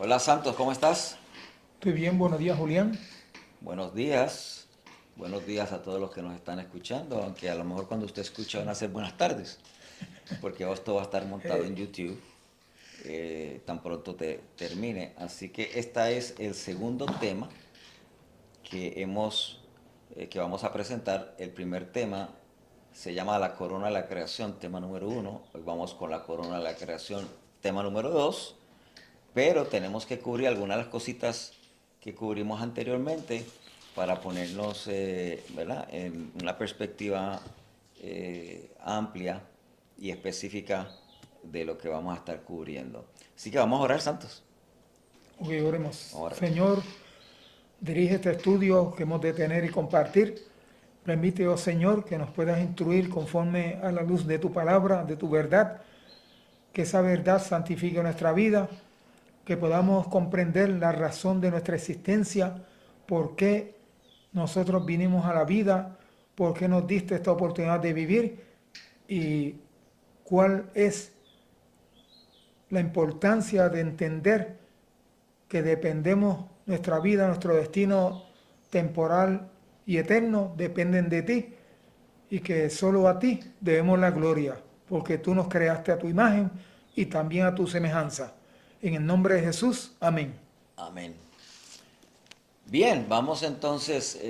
Hola Santos, ¿cómo estás? Estoy bien, buenos días, Julián. Buenos días. Buenos días a todos los que nos están escuchando, aunque a lo mejor cuando usted escucha van a ser buenas tardes, porque esto va a estar montado en YouTube tan pronto termine. Así que este es el segundo tema que vamos a presentar. El primer tema se llama La corona de la creación, tema número uno. Hoy vamos con la corona de la creación, tema número dos. Pero tenemos que cubrir algunas de las cositas que cubrimos anteriormente para ponernos ¿verdad? En una perspectiva amplia y específica de lo que vamos a estar cubriendo. Así que vamos a orar, Santos. Ok, oremos. Vamos a orar. Señor, dirige este estudio que hemos de tener y compartir. Permite, oh Señor, que nos puedas instruir conforme a la luz de tu palabra, de tu verdad, que esa verdad santifique nuestra vida, que podamos comprender la razón de nuestra existencia, por qué nosotros vinimos a la vida, por qué nos diste esta oportunidad de vivir y cuál es la importancia de entender que dependemos, nuestra vida, nuestro destino temporal y eterno dependen de ti y que solo a ti debemos la gloria, porque tú nos creaste a tu imagen y también a tu semejanza. En el nombre de Jesús, amén. Amén. Bien, vamos entonces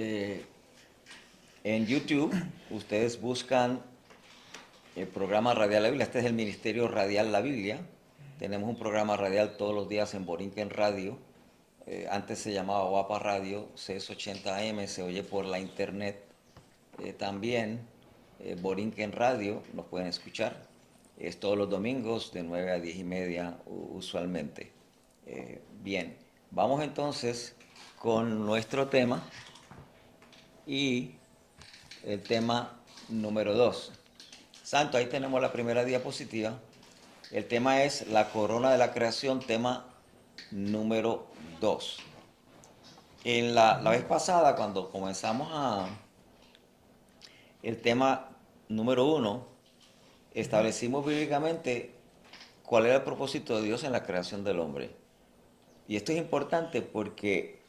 en YouTube. Ustedes buscan el programa Radial La Biblia. Este es el Ministerio Radial La Biblia. Tenemos un programa radial todos los días en Borinquen Radio. Antes se llamaba Guapa Radio, CS80 AM, se oye por la internet. También Borinquen Radio, nos pueden escuchar. Es todos los domingos de 9 a 10 y media usualmente. Bien, vamos entonces con nuestro tema y el tema número 2. Santo, ahí tenemos la primera diapositiva. El tema es la corona de la creación, tema número 2. En la vez pasada, cuando comenzamos el tema número 1, establecimos bíblicamente cuál era el propósito de Dios en la creación del hombre. Y esto es importante porque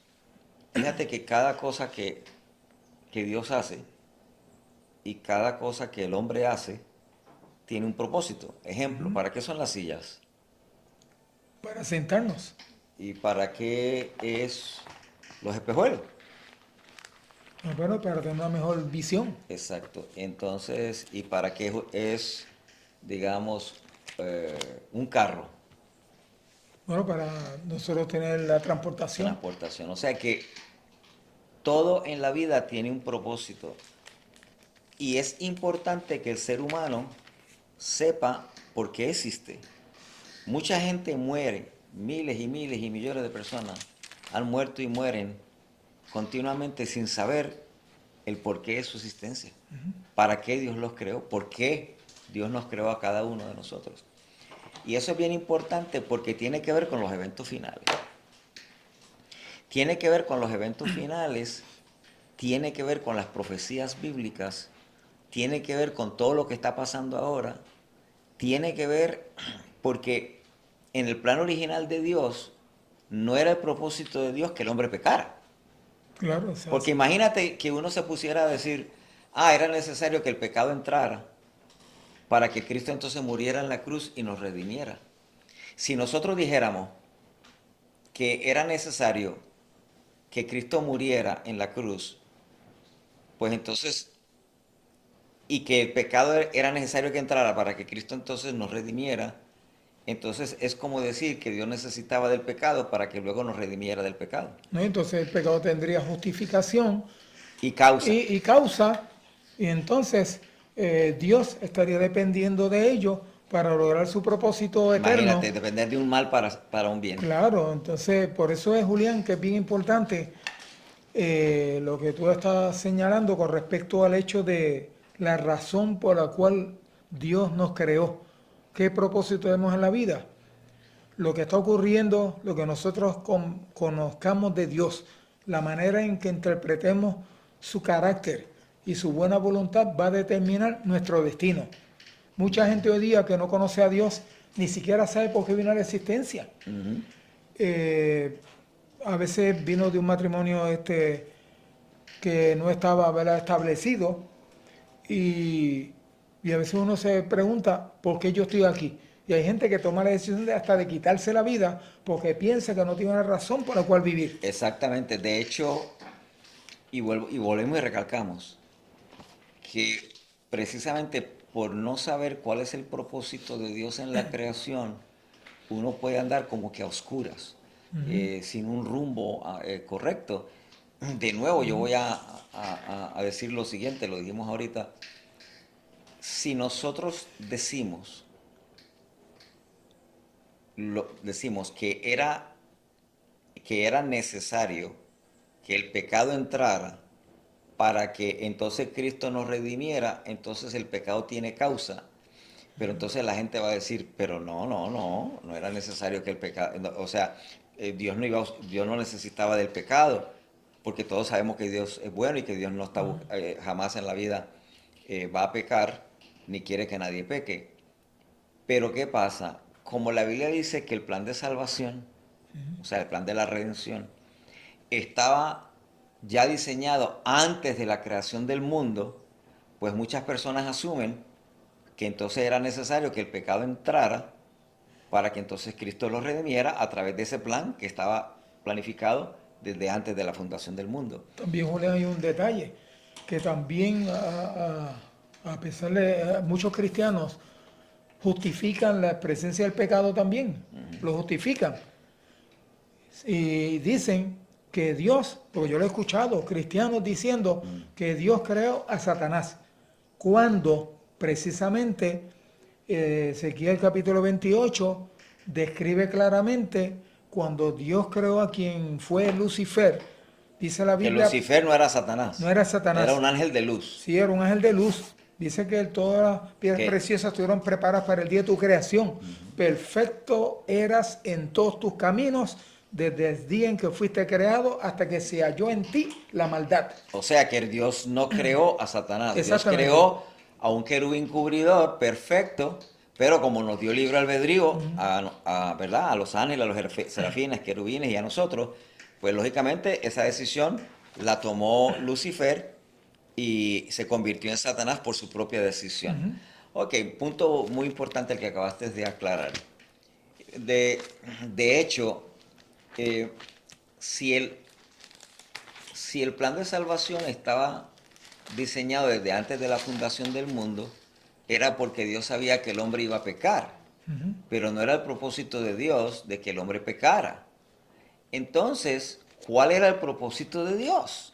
fíjate que cada cosa que Dios hace y cada cosa que el hombre hace tiene un propósito. Ejemplo, ¿para qué son las sillas? Para sentarnos. ¿Y para qué es los espejuelos? Bueno, para tener una mejor visión. Exacto. Entonces, ¿y para qué es, digamos, un carro? Bueno, para nosotros tener la transportación. Transportación. O sea que todo en la vida tiene un propósito. Y es importante que el ser humano sepa por qué existe. Mucha gente muere, miles y miles y millones de personas han muerto y mueren continuamente sin saber el porqué de su existencia. ¿Para qué Dios los creó? ¿Por qué Dios nos creó a cada uno de nosotros? Y eso es bien importante porque tiene que ver con los eventos finales. Tiene que ver con los eventos finales, tiene que ver con las profecías bíblicas, tiene que ver con todo lo que está pasando ahora, tiene que ver porque en el plan original de Dios no era el propósito de Dios que el hombre pecara. Claro, o sea, Porque imagínate que uno se pusiera a decir, era necesario que el pecado entrara para que Cristo entonces muriera en la cruz y nos redimiera. Si nosotros dijéramos que era necesario que Cristo muriera en la cruz, pues entonces, y que el pecado era necesario que entrara para que Cristo entonces nos redimiera, entonces es como decir que Dios necesitaba del pecado para que luego nos redimiera del pecado. ¿no? Entonces el pecado tendría justificación Y causa. y causa, y entonces Dios estaría dependiendo de ello para lograr su propósito eterno. Imagínate, depender de un mal para un bien. Claro, entonces por eso es, Julián, que es bien importante lo que tú estás señalando con respecto al hecho de la razón por la cual Dios nos creó. ¿Qué propósito tenemos en la vida? Lo que está ocurriendo, lo que nosotros conozcamos de Dios, la manera en que interpretemos su carácter y su buena voluntad va a determinar nuestro destino. Mucha gente hoy día que no conoce a Dios ni siquiera sabe por qué vino a la existencia. A veces vino de un matrimonio que no estaba, ¿verdad?, establecido y a veces uno se pregunta por qué yo estoy aquí. Y hay gente que toma la decisión hasta de quitarse la vida porque piensa que no tiene una razón por la cual vivir. Exactamente. De hecho, volvemos y recalcamos que precisamente por no saber cuál es el propósito de Dios en la creación, uno puede andar como que a oscuras, sin un rumbo correcto. De nuevo, yo voy a decir lo siguiente, lo dijimos ahorita. Si nosotros decimos que era necesario que el pecado entrara para que entonces Cristo nos redimiera, entonces el pecado tiene causa. Pero entonces la gente va a decir, pero no era necesario que el pecado, no, o sea, Dios no necesitaba del pecado, porque todos sabemos que Dios es bueno y que Dios no está jamás en la vida va a pecar, ni quiere que nadie peque. Pero ¿qué pasa? Como la Biblia dice que el plan de salvación, o sea, el plan de la redención, estaba ya diseñado antes de la creación del mundo, pues muchas personas asumen que entonces era necesario que el pecado entrara para que entonces Cristo lo redimiera a través de ese plan que estaba planificado desde antes de la fundación del mundo. También, Julián, hay un detalle, que también a pesar de muchos cristianos justifican la presencia del pecado también, lo justifican. Y dicen que Dios, porque yo lo he escuchado, cristianos diciendo que Dios creó a Satanás, cuando precisamente Ezequiel capítulo 28 describe claramente cuando Dios creó a quien fue Lucifer. Dice la Que Biblia, Lucifer no era Satanás. no era Satanás. Era un ángel de luz. Sí, era un ángel de luz. Dice que todas las piedras ¿Qué? preciosas estuvieron preparadas para el día de tu creación. Perfecto eras en todos tus caminos, desde el día en que fuiste creado hasta que se halló en ti la maldad. O sea que Dios no creó a Satanás. Dios Exactamente. creó a un querubín cubridor perfecto, pero como nos dio libre albedrío ¿verdad? A los ángeles, a los serafines, querubines y a nosotros, pues lógicamente esa decisión la tomó Lucifer y se convirtió en Satanás por su propia decisión. Ok, punto muy importante el que acabaste de aclarar. De hecho, si el plan de salvación estaba diseñado desde antes de la fundación del mundo, era porque Dios sabía que el hombre iba a pecar, pero no era el propósito de Dios de que el hombre pecara. Entonces, ¿cuál era el propósito de Dios?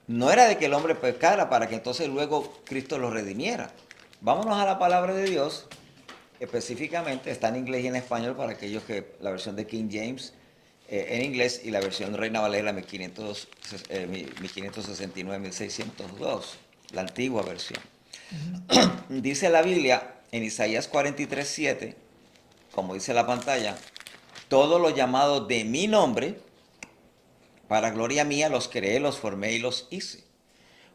No era de que el hombre pecara para que entonces luego Cristo lo redimiera. Vámonos a la palabra de Dios, específicamente, está en inglés y en español para aquellos que la versión de King James en inglés y la versión Reina Valera 1569-1602, la antigua versión. Dice la Biblia en Isaías 43:7, como dice la pantalla, todos los llamados de mi nombre, para gloria mía los creé, los formé y los hice.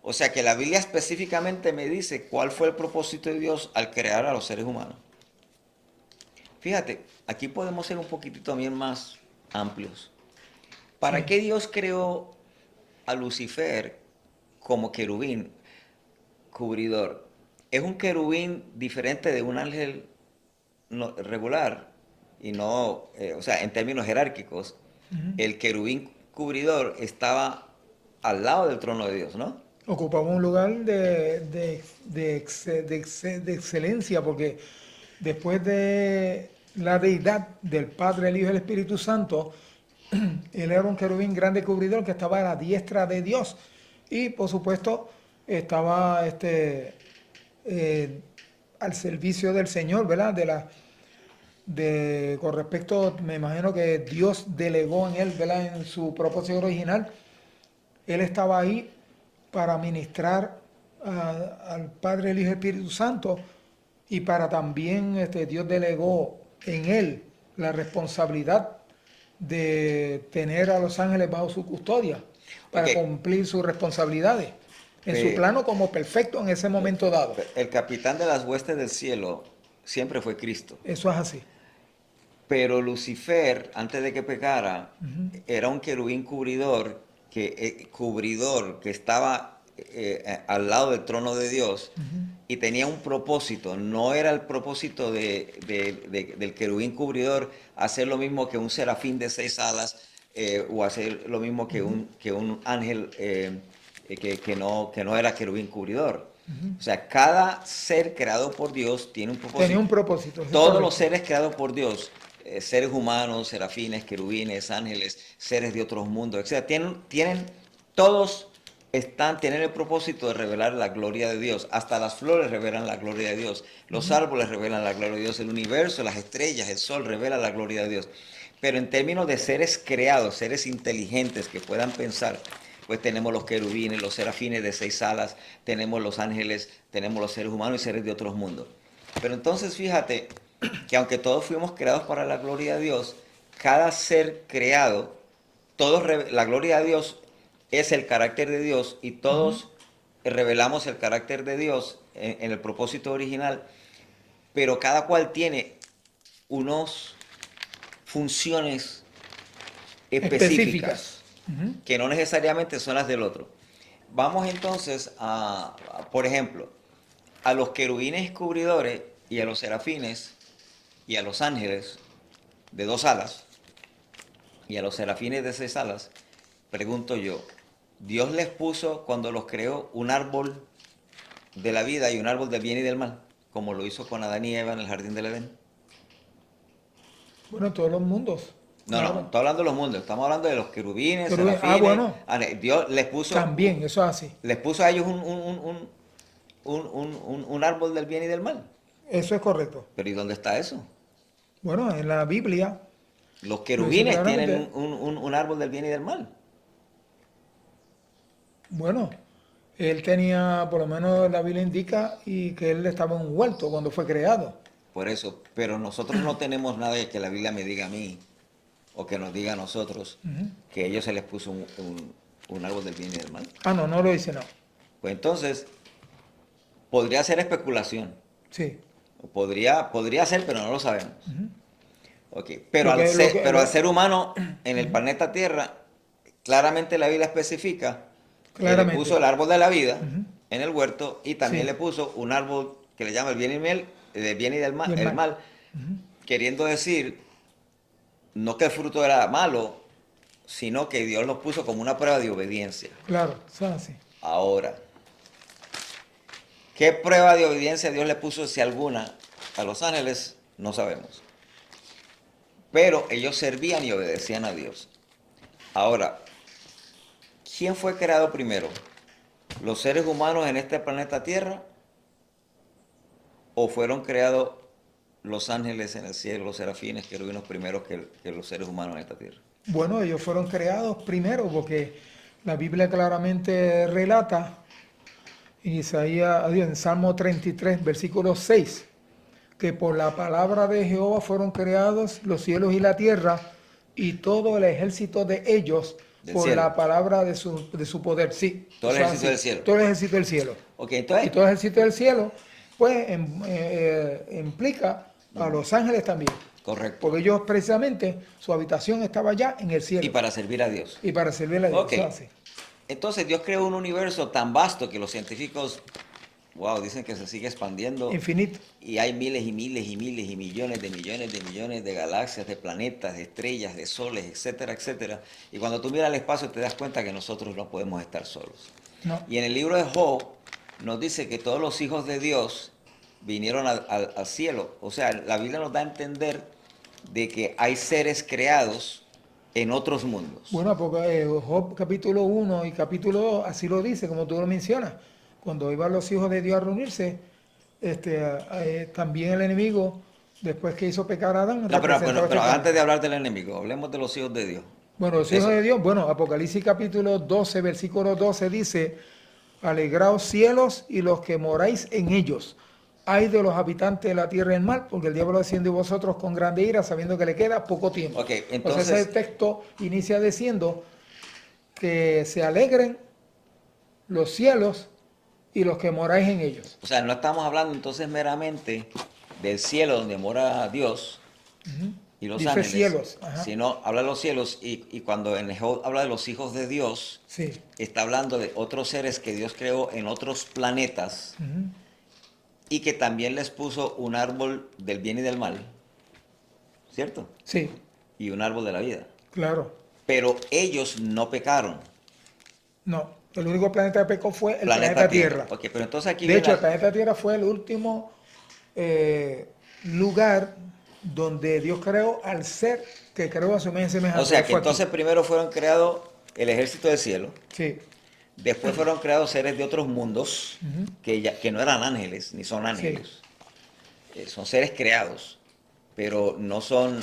O sea que la Biblia específicamente me dice cuál fue el propósito de Dios al crear a los seres humanos. Fíjate, aquí podemos ser un poquitito también más amplios. ¿Para qué Dios creó a Lucifer como querubín cubridor? Es un querubín diferente de un ángel regular y no, o sea, en términos jerárquicos, el querubín cubridor estaba al lado del trono de Dios, ¿no? Ocupaba un lugar de excelencia, porque después de la deidad del Padre, el Hijo y el Espíritu Santo, él era un querubín grande cubridor que estaba a la diestra de Dios. Y por supuesto estaba al servicio del Señor, ¿verdad? Con respecto, me imagino que Dios delegó en él, ¿verdad? En su propósito original, él estaba ahí para ministrar al Padre, el Hijo y el Espíritu Santo, y para también Dios delegó en él la responsabilidad de tener a los ángeles bajo su custodia para cumplir sus responsabilidades en su plano como perfecto en ese momento dado. El capitán de las huestes del cielo siempre fue Cristo. Eso es así. Pero Lucifer, antes de que pecara, era un querubín cubridor que estaba al lado del trono de Dios y tenía un propósito. No era el propósito del querubín cubridor hacer lo mismo que un serafín de 6 alas o hacer lo mismo que un ángel que no era querubín cubridor. O sea, cada ser creado por Dios tiene un propósito. Tenía un propósito. eso es Todos correcto. los seres creados por Dios, seres humanos, serafines, querubines, ángeles, seres de otros mundos, etc. Todos tienen el propósito de revelar la gloria de Dios. Hasta las flores revelan la gloria de Dios. Los árboles revelan la gloria de Dios. El universo, las estrellas, el sol revelan la gloria de Dios. Pero en términos de seres creados, seres inteligentes que puedan pensar, pues tenemos los querubines, los serafines de 6 alas, tenemos los ángeles, tenemos los seres humanos y seres de otros mundos. Pero entonces fíjate que aunque todos fuimos creados para la gloria de Dios, cada ser creado, la gloria de Dios es el carácter de Dios y todos revelamos el carácter de Dios en el propósito original, pero cada cual tiene unas funciones específicas que no necesariamente son las del otro. Vamos entonces por ejemplo, a los querubines cubridores y a los serafines y a los ángeles de 2 alas y a los serafines de 6 alas, pregunto yo, ¿Dios les puso cuando los creó un árbol de la vida y un árbol del bien y del mal, como lo hizo con Adán y Eva en el jardín del Edén? Bueno, todos los mundos. No, claro. no, estoy hablando de los mundos, estamos hablando de los querubines, Querubines, serafines. bueno. Dios les puso... También, eso es así. Les puso a ellos un árbol del bien y del mal. Eso es correcto. Pero ¿y dónde está eso? Bueno, en la Biblia, Los querubines claramente. tienen un árbol del bien y del mal. bueno, él tenía, por lo menos la Biblia indica, y que él estaba en un huerto cuando fue creado. Por eso, pero nosotros no tenemos nada de que la Biblia me diga a mí, o que nos diga a nosotros, que a ellos se les puso un árbol del bien y del mal. Ah, no, no lo dice, no. Pues entonces, podría ser especulación. Sí. Podría ser, pero no lo sabemos. Ok, pero, Lo que- al ser humano en el planeta Tierra, claramente la Biblia especifica que le Claramente. puso el árbol de la vida en el huerto y también Sí. le puso un árbol que le llama el bien y del mal, Y el el mal, queriendo decir no que el fruto era malo, sino que Dios los puso como una prueba de obediencia. Claro, eso es así. Ahora, ¿qué prueba de obediencia Dios le puso, si alguna, a los ángeles? No sabemos. Pero ellos servían y obedecían a Dios. Ahora, ¿quién fue creado primero? ¿Los seres humanos en este planeta Tierra? ¿O fueron creados los ángeles en el cielo, los serafines, querubines primeros que los seres humanos en esta tierra? Bueno, ellos fueron creados primero porque la Biblia claramente relata en Salmo 33, versículo 6, que por la palabra de Jehová fueron creados los cielos y la tierra y todo el ejército de ellos Del por cielo. la palabra de su poder. Sí. Todo el eso es ejército así. del cielo. Todo el ejército del cielo. Ok, Y entonces, todo el ejército del cielo, pues, implica a los ángeles también. correcto. Porque ellos precisamente, su habitación estaba allá en el cielo. Y para servir a Dios. Y para servirle a Dios. Ok. Eso es así. Entonces Dios creó un universo tan vasto que los científicos, wow, dicen que se sigue expandiendo. Infinito. Y hay miles y miles y miles y millones de galaxias, de planetas, de estrellas, de soles, etcétera, etcétera. Y cuando tú miras el espacio te das cuenta que nosotros no podemos estar solos. No. Y en el libro de Job nos dice que todos los hijos de Dios vinieron al cielo. O sea, la Biblia nos da a entender de que hay seres creados en otros mundos. Bueno, porque Job capítulo 1 y capítulo 2 así lo dice, como tú lo mencionas. Cuando iban los hijos de Dios a reunirse, también el enemigo, después que hizo pecar a Adán, No, pero representaba pero este antes de hablar del enemigo, hablemos de los hijos de Dios. Bueno, los hijos de Dios, bueno, Apocalipsis capítulo 12, versículo 12 dice, alegraos cielos y los que moráis en ellos. Ay de los habitantes de la tierra y el mar, porque el diablo desciende de vosotros con grande ira, sabiendo que le queda poco tiempo. Ok, entonces- ese texto inicia diciendo que se alegren los cielos y los que moráis en ellos. O sea, no estamos hablando entonces meramente del cielo donde mora Dios, y los Dice ángeles, cielos. Ajá. sino habla de los cielos y cuando en Job habla de los hijos de Dios, Sí. está hablando de otros seres que Dios creó en otros planetas Ujú. y que también les puso un árbol del bien y del mal, ¿cierto? Sí, Y un árbol de la vida. claro. Pero ellos no pecaron. No, el único planeta que pecó fue el Planeta planeta Tierra. Tierra. Ok, pero entonces aquí De viene... hecho, el planeta Tierra fue el último lugar donde Dios creó al ser que creó a su imagen y O semejanza. sea que que fue aquí. entonces primero fueron creados el ejército del cielo, Sí, después fueron creados seres de otros mundos ujú, que no eran ángeles, ni son sí, ángeles. Son seres creados, pero no son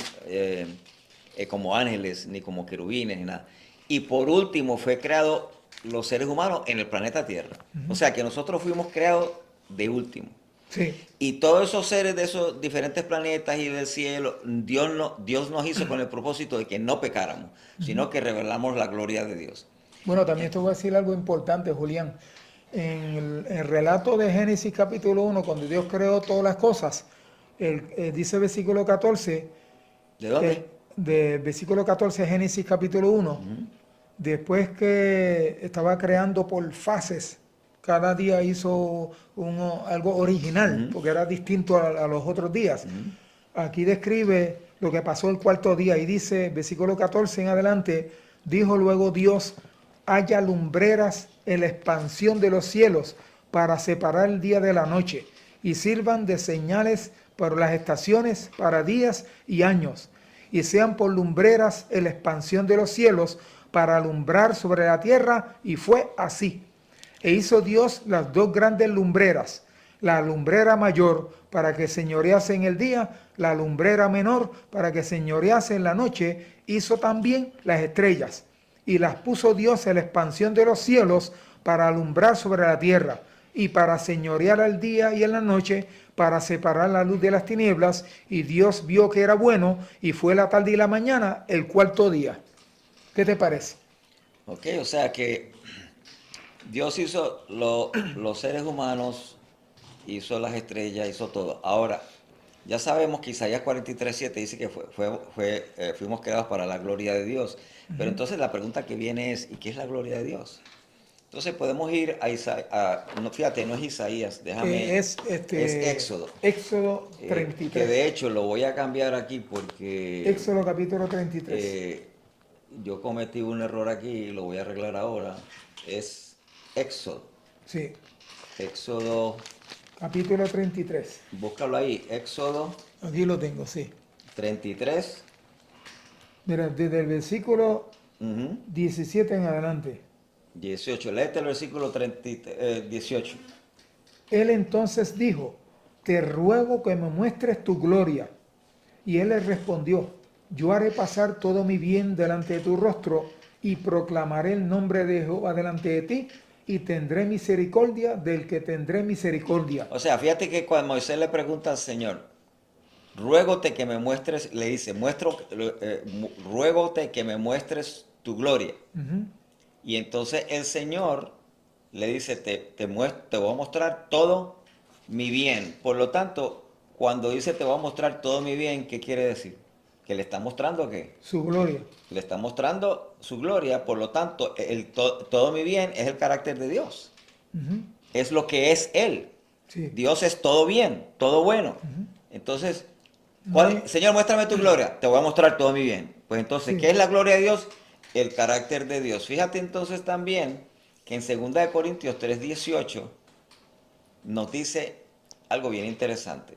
como ángeles, ni como querubines, ni nada. Y por último fue creado los seres humanos en el planeta Tierra. O sea que nosotros fuimos creados de último. sí. Y todos esos seres de esos diferentes planetas y del cielo, Dios nos hizo con el propósito de que no pecáramos, sino que revelamos la gloria de Dios. Bueno, también te voy a decir algo importante, Julián. En el relato de Génesis capítulo 1, cuando Dios creó todas las cosas, dice versículo 14, ¿De dónde? de versículo 14 Génesis capítulo 1, Ujú, después que estaba creando por fases, cada día hizo algo original, ujú, porque era distinto a los otros días. ujú. Aquí describe lo que pasó el cuarto día y dice, versículo 14 en adelante, dijo luego Dios, haya lumbreras en la expansión de los cielos para separar el día de la noche y sirvan de señales para las estaciones, para días y años, y sean por lumbreras en la expansión de los cielos para alumbrar sobre la tierra, y fue así. E hizo Dios las dos grandes lumbreras, la lumbrera mayor para que señorease en el día, la lumbrera menor para que señorease en la noche, hizo también las estrellas, y las puso Dios en la expansión de los cielos para alumbrar sobre la tierra, y para señorear al día y en la noche, para separar la luz de las tinieblas, y Dios vio que era bueno, y fue la tarde y la mañana el cuarto día. ¿Qué te parece? Ok, o sea que Dios hizo los seres humanos, hizo las estrellas, hizo todo. Ahora, ya sabemos que Isaías 43:7 dice que fuimos creados para la gloria de Dios. Pero entonces la pregunta que viene es, ¿y qué es la gloria de Dios? Entonces podemos ir a Isaías, no, fíjate, no es Isaías, Es es Éxodo. Éxodo Que de 33. hecho lo voy a cambiar aquí porque Éxodo capítulo 33. yo cometí un error aquí y lo voy a arreglar ahora. Es Éxodo. Sí, Éxodo, capítulo 33. búscalo ahí, Éxodo Aquí lo tengo, sí. 33. Mira, desde el versículo Ujú, 17 en adelante. 18. Léete el versículo 18. Él entonces dijo, te ruego que me muestres tu gloria. Y él le respondió, yo haré pasar todo mi bien delante de tu rostro y proclamaré el nombre de Jehová delante de ti y tendré misericordia del que tendré misericordia. O sea, fíjate que cuando Moisés le pregunta al Señor, ruégote que me muestres, le dice, ruégote que me muestres tu gloria. Ujú. Y entonces el Señor le dice, te voy a mostrar todo mi bien. Por lo tanto, cuando dice te voy a mostrar todo mi bien, ¿qué quiere decir? Que le está mostrando qué. Su gloria. Le está mostrando su gloria, por lo tanto, todo mi bien es el carácter de Dios. Ujú. Es lo que es Él. Sí. Dios es todo bien, todo bueno. Entonces, No hay- Señor, muéstrame tu gloria. Te voy a mostrar todo mi bien. Pues entonces, Sí. ¿qué es la gloria de Dios? El carácter de Dios. Fíjate entonces también que en 2 Corintios 3:18 nos dice algo bien interesante.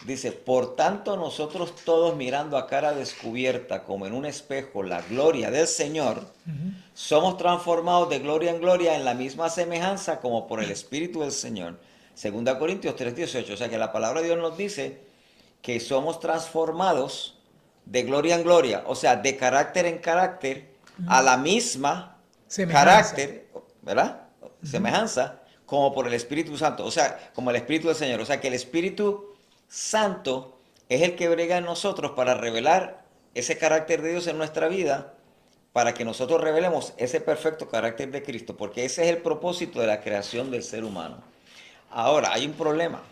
Dice, por tanto nosotros todos mirando a cara descubierta como en un espejo la gloria del Señor, somos transformados de gloria en gloria en la misma semejanza como por el Espíritu del Señor. 2 Corintios 3:18, o sea que la palabra de Dios nos dice que somos transformados de gloria en gloria, o sea, de carácter en carácter, a la misma Semejanza. carácter, ¿verdad? Semejanza, como por el Espíritu Santo, o sea, como el Espíritu del Señor, o sea, que el Espíritu Santo es el que brega en nosotros para revelar ese carácter de Dios en nuestra vida, para que nosotros revelemos ese perfecto carácter de Cristo, porque ese es el propósito de la creación del ser humano. Ahora, hay un problema,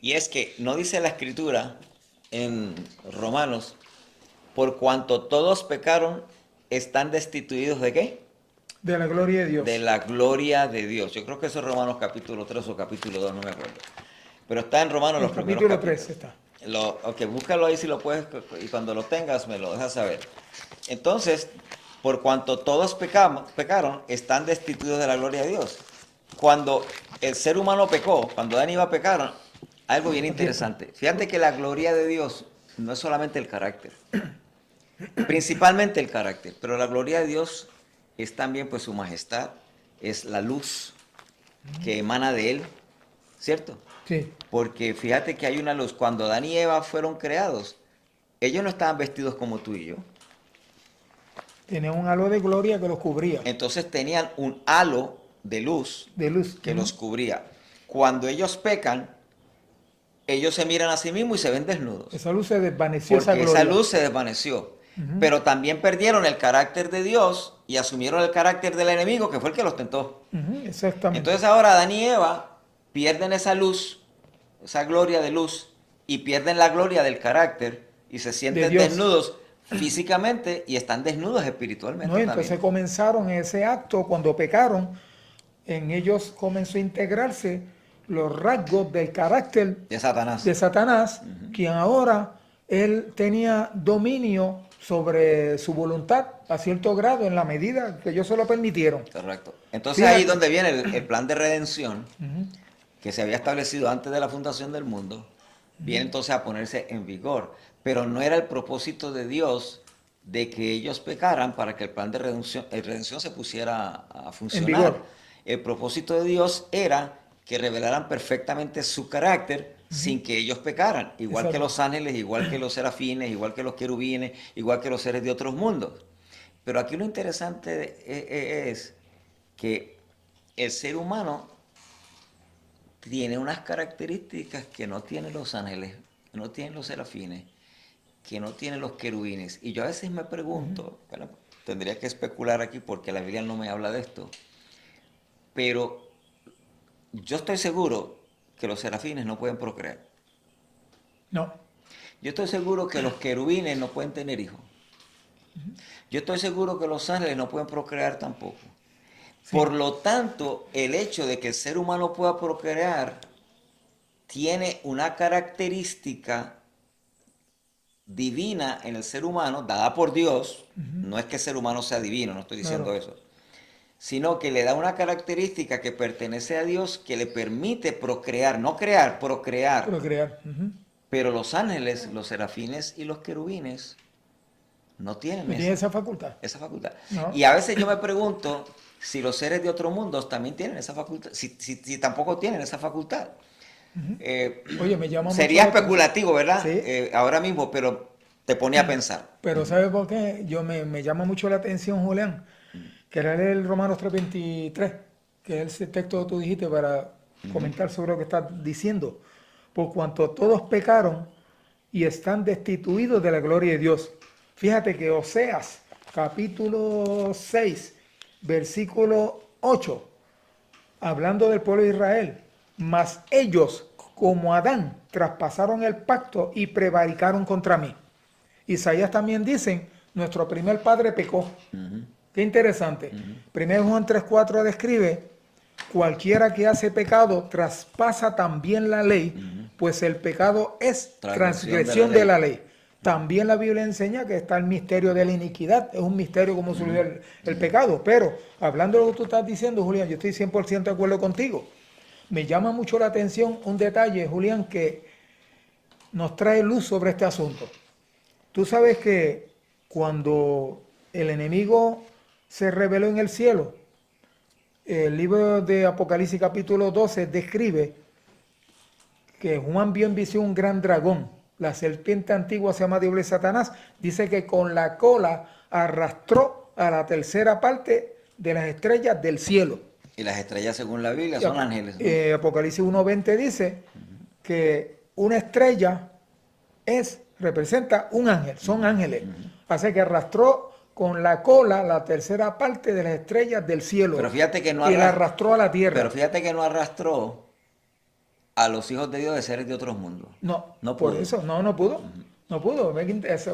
y es que no dice la Escritura en Romanos, por cuanto todos pecaron, están destituidos ¿de qué? De la gloria de Dios. De la gloria de Dios. Yo creo que eso es Romanos capítulo 3 o capítulo 2, no me acuerdo. Pero está en Romanos En los primeros capítulo capítulos. 3 está. Ok, búscalo ahí si lo puedes, y cuando lo tengas me lo dejas saber. Entonces, por cuanto todos pecaron, están destituidos de la gloria de Dios. Cuando el ser humano pecó, cuando Adán y Eva pecaron, algo bien interesante. Fíjate que la gloria de Dios no es solamente el carácter, principalmente el carácter, pero la gloria de Dios es también pues su majestad, es la luz que emana de él, ¿cierto? Sí. Porque fíjate que hay una luz. Cuando Adán y Eva fueron creados, ellos no estaban vestidos como tú y yo. Tenía un halo de gloria que los cubría. Entonces tenían un halo de luz De luz. que los cubría. Cuando ellos pecan, ellos se miran a sí mismos y se ven desnudos. Esa luz se desvaneció, esa Porque gloria. esa luz se desvaneció. Pero también perdieron el carácter de Dios y asumieron el carácter del enemigo, que fue el que los tentó. Exactamente. Entonces ahora Adán y Eva pierden esa luz, esa gloria de luz, y pierden la gloria del carácter y se sienten desnudos físicamente y están desnudos espiritualmente. No, entonces también. comenzaron ese acto, cuando pecaron, en ellos comenzó a integrarse los rasgos del carácter De Satanás. de Satanás, quien ahora él tenía dominio sobre su voluntad a cierto grado en la medida que ellos se lo permitieron. Correcto. Entonces Fíjate. ahí donde viene el plan de redención que se había establecido antes de la fundación del mundo, viene entonces a ponerse en vigor. Pero no era el propósito de Dios de que ellos pecaran para que el plan de redención se pusiera a funcionar. En vigor. El propósito de Dios era que revelaran perfectamente su carácter sin que ellos pecaran, igual Exacto. que los ángeles, igual que los serafines, igual que los querubines, igual que los seres de otros mundos. Pero aquí lo interesante es que el ser humano tiene unas características que no tienen los ángeles, que no tienen los serafines, que no tienen los querubines. Y yo a veces me pregunto, bueno, tendría que especular aquí porque la Biblia no me habla de esto, pero yo estoy seguro que los serafines no pueden procrear. No. Yo estoy seguro que los querubines no pueden tener hijos. Yo estoy seguro que los ángeles no pueden procrear tampoco. Sí. Por lo tanto, el hecho de que el ser humano pueda procrear tiene una característica divina en el ser humano, dada por Dios. No es que el ser humano sea divino, no estoy diciendo eso. Sino que le da una característica que pertenece a Dios que le permite procrear, no crear, procrear. Pero los ángeles, los serafines y los querubines no tienen esa facultad. Esa facultad. No. Y a veces yo me pregunto si los seres de otros mundos también tienen esa facultad, si tampoco tienen esa facultad. Oye, me llama sería mucho especulativo, ¿verdad? ¿Sí? Ahora mismo, pero te pone a pensar. Pero ¿sabes por qué? Me llama mucho la atención, Julián, que era el Romanos 3:23, que es el texto que tú dijiste para comentar sobre lo que estás diciendo. Por cuanto todos pecaron y están destituidos de la gloria de Dios. Fíjate que Oseas, capítulo 6, versículo 8, hablando del pueblo de Israel, mas ellos, como Adán, traspasaron el pacto y prevaricaron contra mí. Isaías también dice, nuestro primer padre pecó. Qué interesante. Primero Juan 3:4 describe, cualquiera que hace pecado traspasa también la ley, pues el pecado es transgresión de la ley. También la Biblia enseña que está el misterio de la iniquidad, es un misterio como surgió el pecado. Pero hablando de lo que tú estás diciendo, Julián, yo estoy 100% de acuerdo contigo. Me llama mucho la atención un detalle, Julián, que nos trae luz sobre este asunto. Tú sabes que cuando el enemigo se reveló en el cielo, el libro de Apocalipsis capítulo 12 describe que Juan vio en visión un gran dragón. La serpiente antigua se llama Diablo y Satanás. Dice que con la cola arrastró a la tercera parte de las estrellas del cielo. Y las estrellas, según la Biblia, son ángeles, ¿no? Apocalipsis 1:20 dice que una estrella representa un ángel, son ángeles. Así que arrastró con la cola la tercera parte de las estrellas del cielo. Pero fíjate que no y la arrastró a la tierra. Pero fíjate que no arrastró a los hijos de Dios de seres de otros mundos. No, No por pudo. eso, no pudo. No pudo.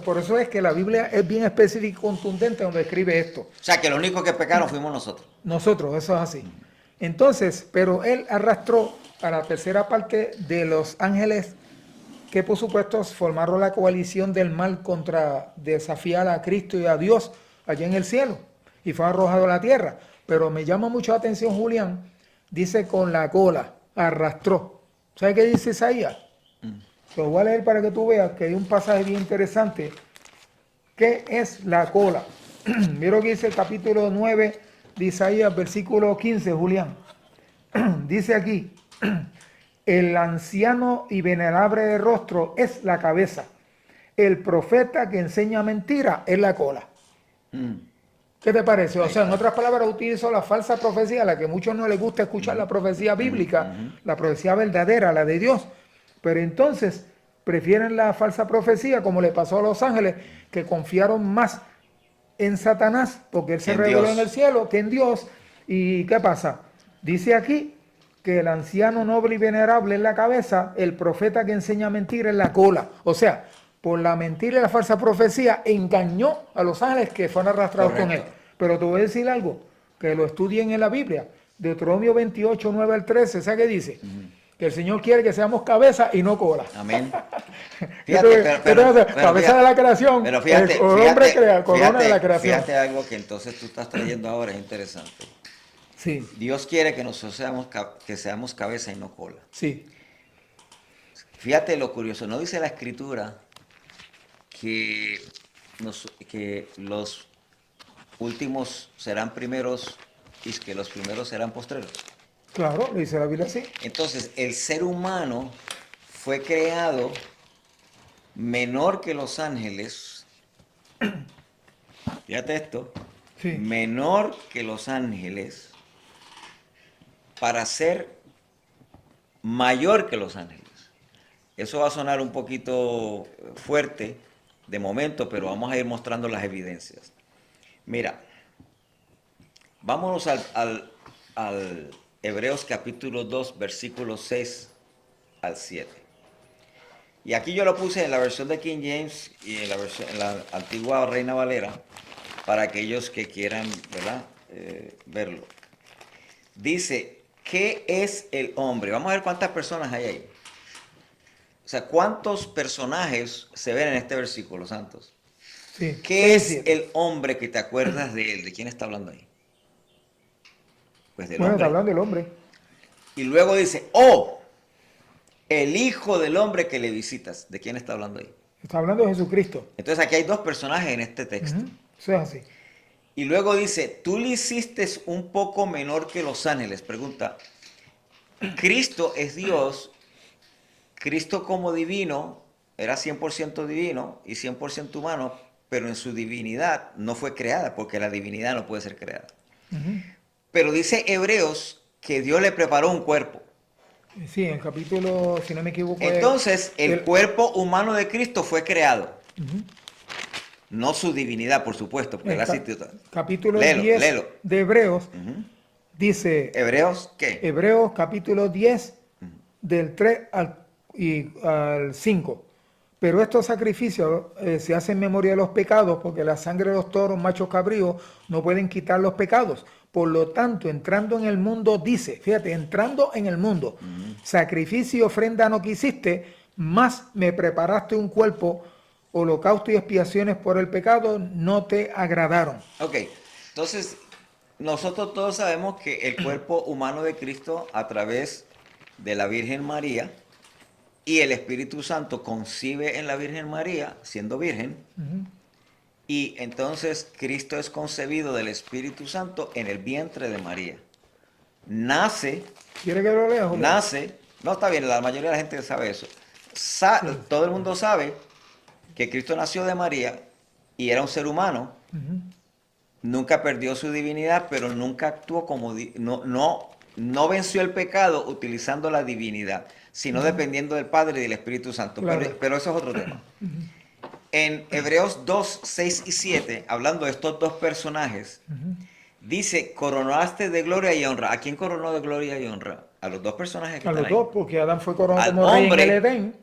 Por eso es que la Biblia es bien específica y contundente donde escribe esto. O sea, que los únicos que pecaron fuimos nosotros. Nosotros, eso es así. Entonces, pero él arrastró a la tercera parte de los ángeles que por supuesto formaron la coalición del mal contra desafiar a Cristo y a Dios allá en el cielo y fue arrojado a la tierra. Pero me llama mucho la atención, Julián, dice con la cola, arrastró. ¿Sabe qué dice Isaías? Lo voy a leer para que tú veas que hay un pasaje bien interesante. ¿Qué es la cola? Mira lo que dice el capítulo 9 de Isaías, versículo 15, Julián. Dice aquí, el anciano y venerable de rostro es la cabeza. El profeta que enseña mentira es la cola. ¿Qué te parece? O sea, en otras palabras, utilizo la falsa profecía, la que a muchos no les gusta escuchar la profecía bíblica, la profecía verdadera, la de Dios. Pero entonces prefieren la falsa profecía, como le pasó a los ángeles, que confiaron más en Satanás, porque él se reveló en el cielo, que en Dios. ¿Y qué pasa? Dice aquí que el anciano noble y venerable es la cabeza, el profeta que enseña mentira es la cola. O sea, por la mentira y la falsa profecía engañó a los ángeles que fueron arrastrados con él. Pero te voy a decir algo, que lo estudien en la Biblia. Deuteronomio 28, 9 al 13, ¿sabes qué dice? Que el Señor quiere que seamos cabeza y no cola. Amén. Fíjate, cabeza de la creación, pero fíjate, el hombre crea, corona de la creación. Fíjate algo que entonces tú estás trayendo ahora, es interesante. Sí. Dios quiere que nosotros seamos cabeza y no cola. Sí. Fíjate lo curioso, ¿no dice la Escritura que los últimos serán primeros y que los primeros serán postreros? Claro, lo dice la Biblia así. Entonces, el ser humano fue creado menor que los ángeles. Fíjate esto. Sí. Menor que los ángeles para ser mayor que los ángeles. Eso va a sonar un poquito fuerte de momento, pero vamos a ir mostrando las evidencias. Mira, vámonos al Hebreos capítulo 2, versículos 6 al 7. Y aquí yo lo puse en la versión de King James y en la antigua Reina Valera, para aquellos que quieran, ¿verdad? Verlo. Dice, ¿qué es el hombre? Vamos a ver cuántas personas hay ahí. O sea, ¿cuántos personajes se ven en este versículo, Santos? Sí. ¿Qué es el hombre que te acuerdas de él? ¿De quién está hablando ahí? Pues del hombre. Está hablando del hombre. Y luego dice, oh, el hijo del hombre que le visitas. ¿De quién está hablando ahí? Está hablando de Jesucristo. Entonces aquí hay dos personajes en este texto. Eso es así. Y luego dice, tú le hiciste un poco menor que los ángeles. Pregunta, Cristo es Dios. Cristo como divino era 100% divino y 100% humano, pero en su divinidad no fue creada, porque la divinidad no puede ser creada. Pero dice Hebreos que Dios le preparó un cuerpo. Sí, en el capítulo, si no me equivoco. Entonces, el cuerpo humano de Cristo fue creado. No su divinidad, por supuesto, porque capítulo léelo, 10 léelo. de Hebreos dice... ¿Hebreos qué? Hebreos capítulo 10 del 3 al 5. Pero estos sacrificios se hacen en memoria de los pecados, porque la sangre de los toros, machos cabríos, no pueden quitar los pecados. Por lo tanto, entrando en el mundo, dice, fíjate, entrando en el mundo, sacrificio y ofrenda no quisiste, más me preparaste un cuerpo, holocausto y expiaciones por el pecado no te agradaron. Ok, entonces nosotros todos sabemos que el cuerpo humano de Cristo, a través de la Virgen María y el Espíritu Santo, concibe en la Virgen María, siendo virgen, y entonces Cristo es concebido del Espíritu Santo en el vientre de María. Nace. ¿Quiere que lo lea, Julián? Nace. No, está bien, la mayoría de la gente sabe eso. Todo el mundo sabe que Cristo nació de María y era un ser humano. Nunca perdió su divinidad, pero nunca actuó como... No venció el pecado utilizando la divinidad, sino dependiendo del Padre y del Espíritu Santo. Claro. Pero eso es otro tema. En Hebreos 2, 6 y 7, hablando de estos dos personajes, dice, coronaste de gloria y honra. ¿A quién coronó de gloria y honra? a los dos personajes que A están los ahí. dos, porque Adán fue coronado Al como rey en hombre, el Edén.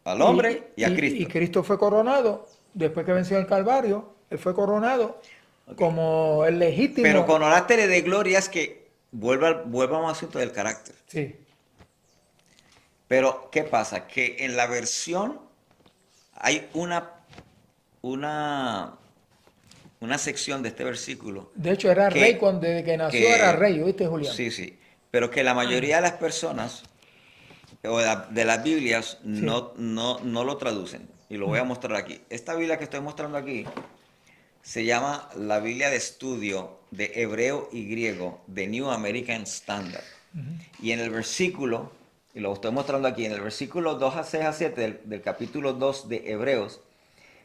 al hombre y a Cristo. Y Cristo fue coronado, después que venció el Calvario, él fue coronado como el Pero legítimo. coronástele de gloria es que vuelva a un asunto del carácter. Sí, Pero, ¿qué pasa? Que en la versión hay una sección de este versículo de hecho era rey cuando desde que nació era rey, ¿oíste, Julián? sí, sí, pero que la mayoría de las personas o de las Biblias Sí. no lo traducen. Y lo voy a mostrar aquí. Esta Biblia que estoy mostrando aquí se llama la Biblia de estudio de hebreo y griego de New American Standard. Y en el versículo, y lo estoy mostrando aquí, en el versículo 2 a 6 a 7 del capítulo 2 de Hebreos,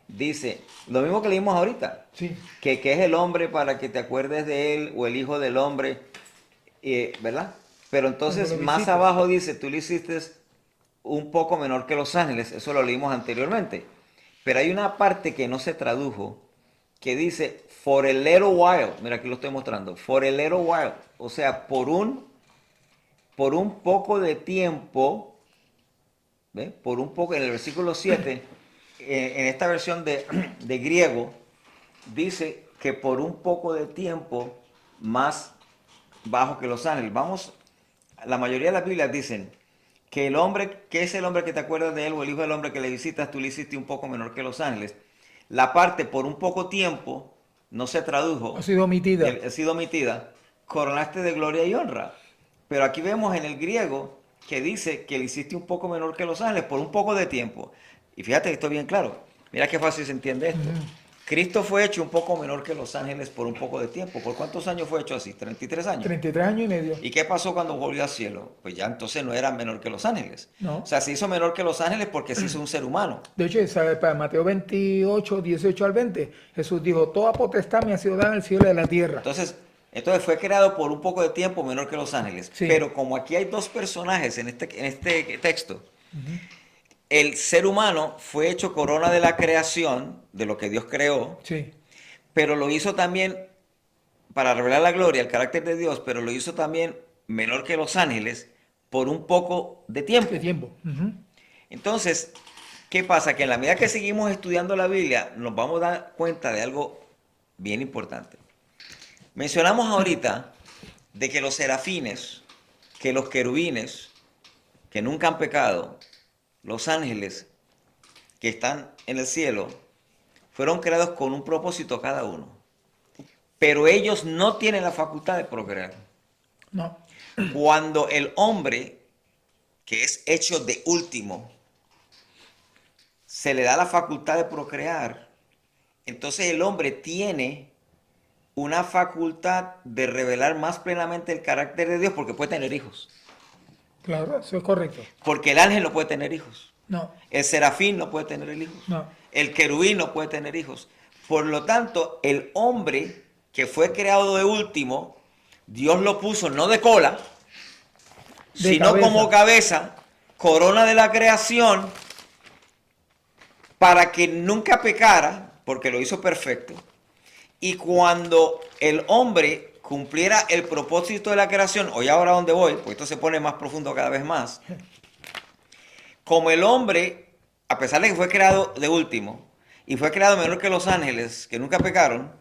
dice lo mismo que leímos ahorita, Sí. que es el hombre para que te acuerdes de él, o el hijo del hombre, ¿verdad? Pero entonces Cuando lo más hiciste. abajo dice, tú lo hiciste un poco menor que los ángeles, eso lo leímos anteriormente. Pero hay una parte que no se tradujo, que dice, for a little while, mira aquí lo estoy mostrando, for a little while, o sea, por un poco de tiempo, ¿ve? Por un poco, en el versículo 7, en esta versión de griego, dice que por un poco de tiempo más bajo que los ángeles. Vamos, la mayoría de las Biblias dicen que el hombre, que es el hombre que te acuerdas de él, o el hijo del hombre que le visitas, tú le hiciste un poco menor que los ángeles. La parte por un poco tiempo no se tradujo, Ha sido omitida. ha sido omitida, coronaste de gloria y honra. Pero aquí vemos en el griego que dice que le hiciste un poco menor que los ángeles por un poco de tiempo. Y fíjate que esto es bien claro. Mira qué fácil se entiende esto. Cristo fue hecho un poco menor que los ángeles por un poco de tiempo. ¿Por cuántos años fue hecho así? 33 años. 33 años y medio. ¿Y qué pasó cuando volvió al cielo? Pues ya entonces no era menor que los ángeles. No. O sea, se hizo menor que los ángeles porque se hizo un ser humano. De hecho, ¿sabe? Para Mateo 28, 18 al 20, Jesús dijo, toda potestad me ha sido dada en el cielo y en la tierra. Entonces fue creado por un poco de tiempo menor que los ángeles. Sí. Pero como aquí hay dos personajes en este texto, el ser humano fue hecho corona de la creación, de lo que Dios creó, Sí, pero lo hizo también para revelar la gloria, el carácter de Dios, pero lo hizo también menor que los ángeles por un poco de tiempo. de tiempo. Entonces, ¿qué pasa? Que en la medida que seguimos estudiando la Biblia, nos vamos a dar cuenta de algo bien importante. Mencionamos ahorita de que los serafines, que los querubines, que nunca han pecado, los ángeles que están en el cielo, fueron creados con un propósito cada uno. Pero ellos no tienen la facultad de procrear. No. Cuando el hombre, que es hecho de último, se le da la facultad de procrear, entonces el hombre tiene una facultad de revelar más plenamente el carácter de Dios porque puede tener hijos. Claro, eso es correcto. Porque el ángel no puede tener hijos. No, El serafín no puede tener hijos. no. El querubín no puede tener hijos. Por lo tanto, el hombre que fue creado de último, Dios lo puso no de cola, sino cabeza. como cabeza, corona de la creación, para que nunca pecara, porque lo hizo perfecto. Y cuando el hombre cumpliera el propósito de la creación, oye ahora dónde voy, porque esto se pone más profundo cada vez más, como el hombre, a pesar de que fue creado de último, y fue creado menor que los ángeles, que nunca pecaron,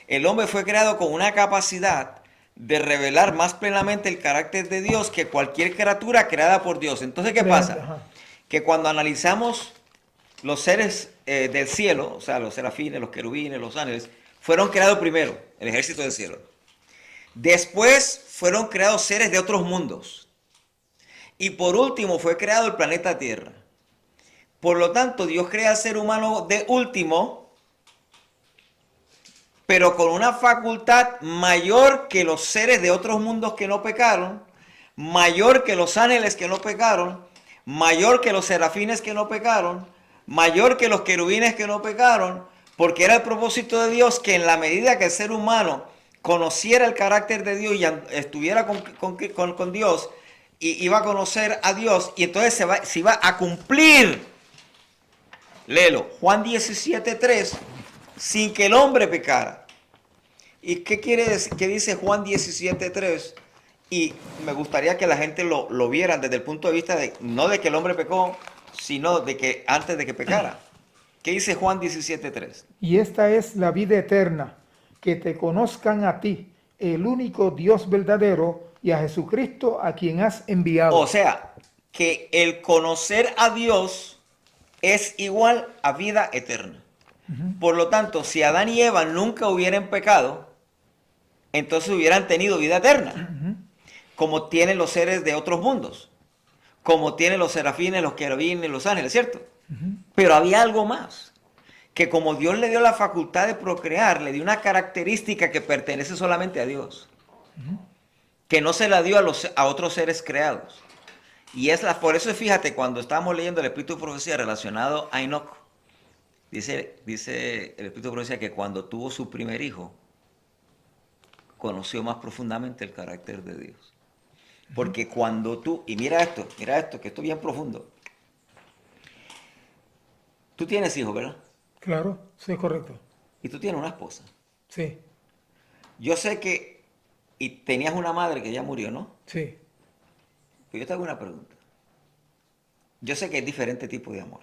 el hombre fue creado con una capacidad de revelar más plenamente el carácter de Dios que cualquier criatura creada por Dios. Entonces, ¿qué pasa? Ajá. Que cuando analizamos los seres del cielo, o sea, los serafines, los querubines, los ángeles, fueron creados primero, el ejército del cielo. Después fueron creados seres de otros mundos. Y por último fue creado el planeta Tierra. Por lo tanto, Dios crea al ser humano de último, pero con una facultad mayor que los seres de otros mundos que no pecaron, mayor que los ángeles que no pecaron, mayor que los serafines que no pecaron, mayor que los querubines que no pecaron, porque era el propósito de Dios que en la medida que el ser humano conociera el carácter de Dios y estuviera con Dios, y iba a conocer a Dios, y entonces se iba a cumplir, léelo, Juan 17:3, sin que el hombre pecara. ¿Y qué quiere decir? ¿Qué dice Juan 17:3? Y me gustaría que la gente lo vieran desde el punto de vista de, no de que el hombre pecó, sino de que antes de que pecara. ¿Qué dice Juan 17:3? Y esta es la vida eterna, que te conozcan a ti, el único Dios verdadero, y a Jesucristo a quien has enviado. O sea, que el conocer a Dios es igual a vida eterna. Por lo tanto, si Adán y Eva nunca hubieran pecado, entonces hubieran tenido vida eterna, como tienen los seres de otros mundos, como tienen los serafines, los querubines, los ángeles, ¿cierto? Pero había algo más, que como Dios le dio la facultad de procrear, le dio una característica que pertenece solamente a Dios, que no se la dio a otros seres creados. Y por eso fíjate, cuando estábamos leyendo el Espíritu de Profecía relacionado a Enoc, dice el Espíritu de Profecía que cuando tuvo su primer hijo, conoció más profundamente el carácter de Dios. Porque cuando tú, y mira esto, que esto es bien profundo. Tú tienes hijos, ¿verdad? Claro, sí, correcto. Y tú tienes una esposa. Sí, Yo sé que, y tenías una madre que ya murió, ¿no? sí. Pero yo te hago una pregunta. Yo sé que hay diferentes tipos de amor.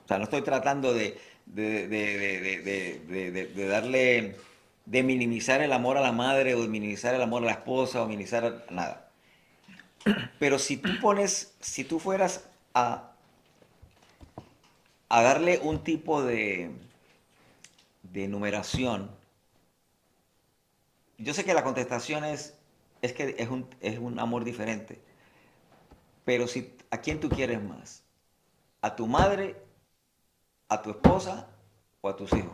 O sea, no estoy tratando de darle, de minimizar el amor a la madre, o de minimizar el amor a la esposa, o minimizar nada. Pero si tú fueras a darle un tipo de numeración, yo sé que la contestación es que es un amor diferente. Pero ¿a quién tú quieres más? ¿A tu madre, a tu esposa o a tus hijos?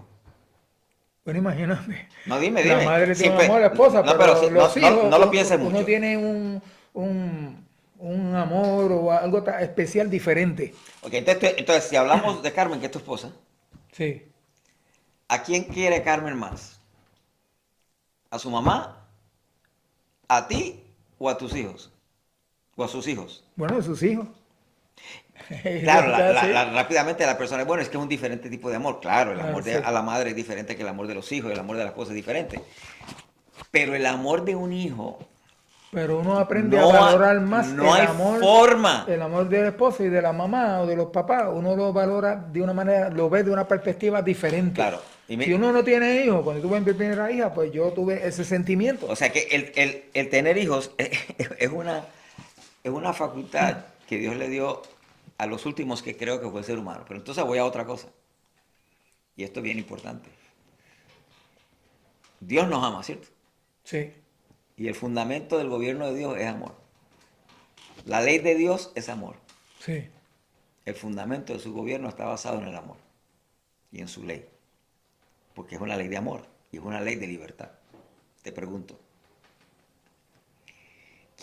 Bueno, imagínate. No, dime. La madre tiene un Siempre, amor a la esposa, no, pero sí, los hijos, no lo pienses uno mucho. tiene un amor o algo especial diferente. Ok, entonces, si hablamos de Carmen, que es tu esposa, Sí. ¿a quién quiere Carmen más? ¿A su mamá? ¿A ti o a tus hijos? ¿O a sus hijos? Bueno, de sus hijos. Claro, Sí. rápidamente la persona, bueno, es que es un diferente tipo de amor. Claro, el amor Sí. a la madre es diferente que el amor de los hijos, el amor de la esposa es diferente. Pero el amor de un hijo, Pero uno aprende no a valorar más no hay forma. el amor de la esposa y de la mamá o de los papás. Uno lo valora de una manera, lo ve de una perspectiva diferente. Claro. Si uno no tiene hijos, cuando tuve mi primera hija, pues yo tuve ese sentimiento. O sea que el tener hijos es una facultad que Dios le dio a los últimos que creo que fue el ser humano. Pero entonces voy a otra cosa. Y esto es bien importante. Dios nos ama, ¿cierto? Sí, Y el fundamento del gobierno de Dios es amor. La ley de Dios es amor. sí. El fundamento de su gobierno está basado en el amor y en su ley. Porque es una ley de amor y es una ley de libertad. Te pregunto,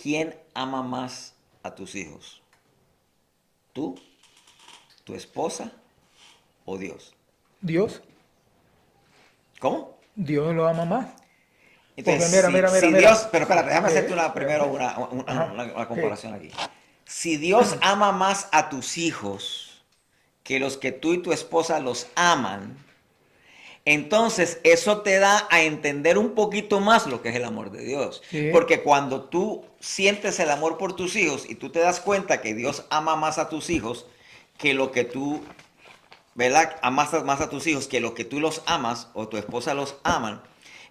¿quién ama más a tus hijos? ¿Tú, tu esposa o Dios? Dios, ¿Cómo? Dios lo ama más. Entonces, Porque mira. Dios, pero espérate, déjame hacerte Ajá. una comparación aquí. Si Dios ama más a tus hijos que los que tú y tu esposa los aman, entonces eso te da a entender un poquito más lo que es el amor de Dios. Sí. Porque cuando tú sientes el amor por tus hijos y tú te das cuenta que Dios ama más a tus hijos que lo que tú, ¿verdad? Amas más a tus hijos que lo que tú los amas o tu esposa los aman,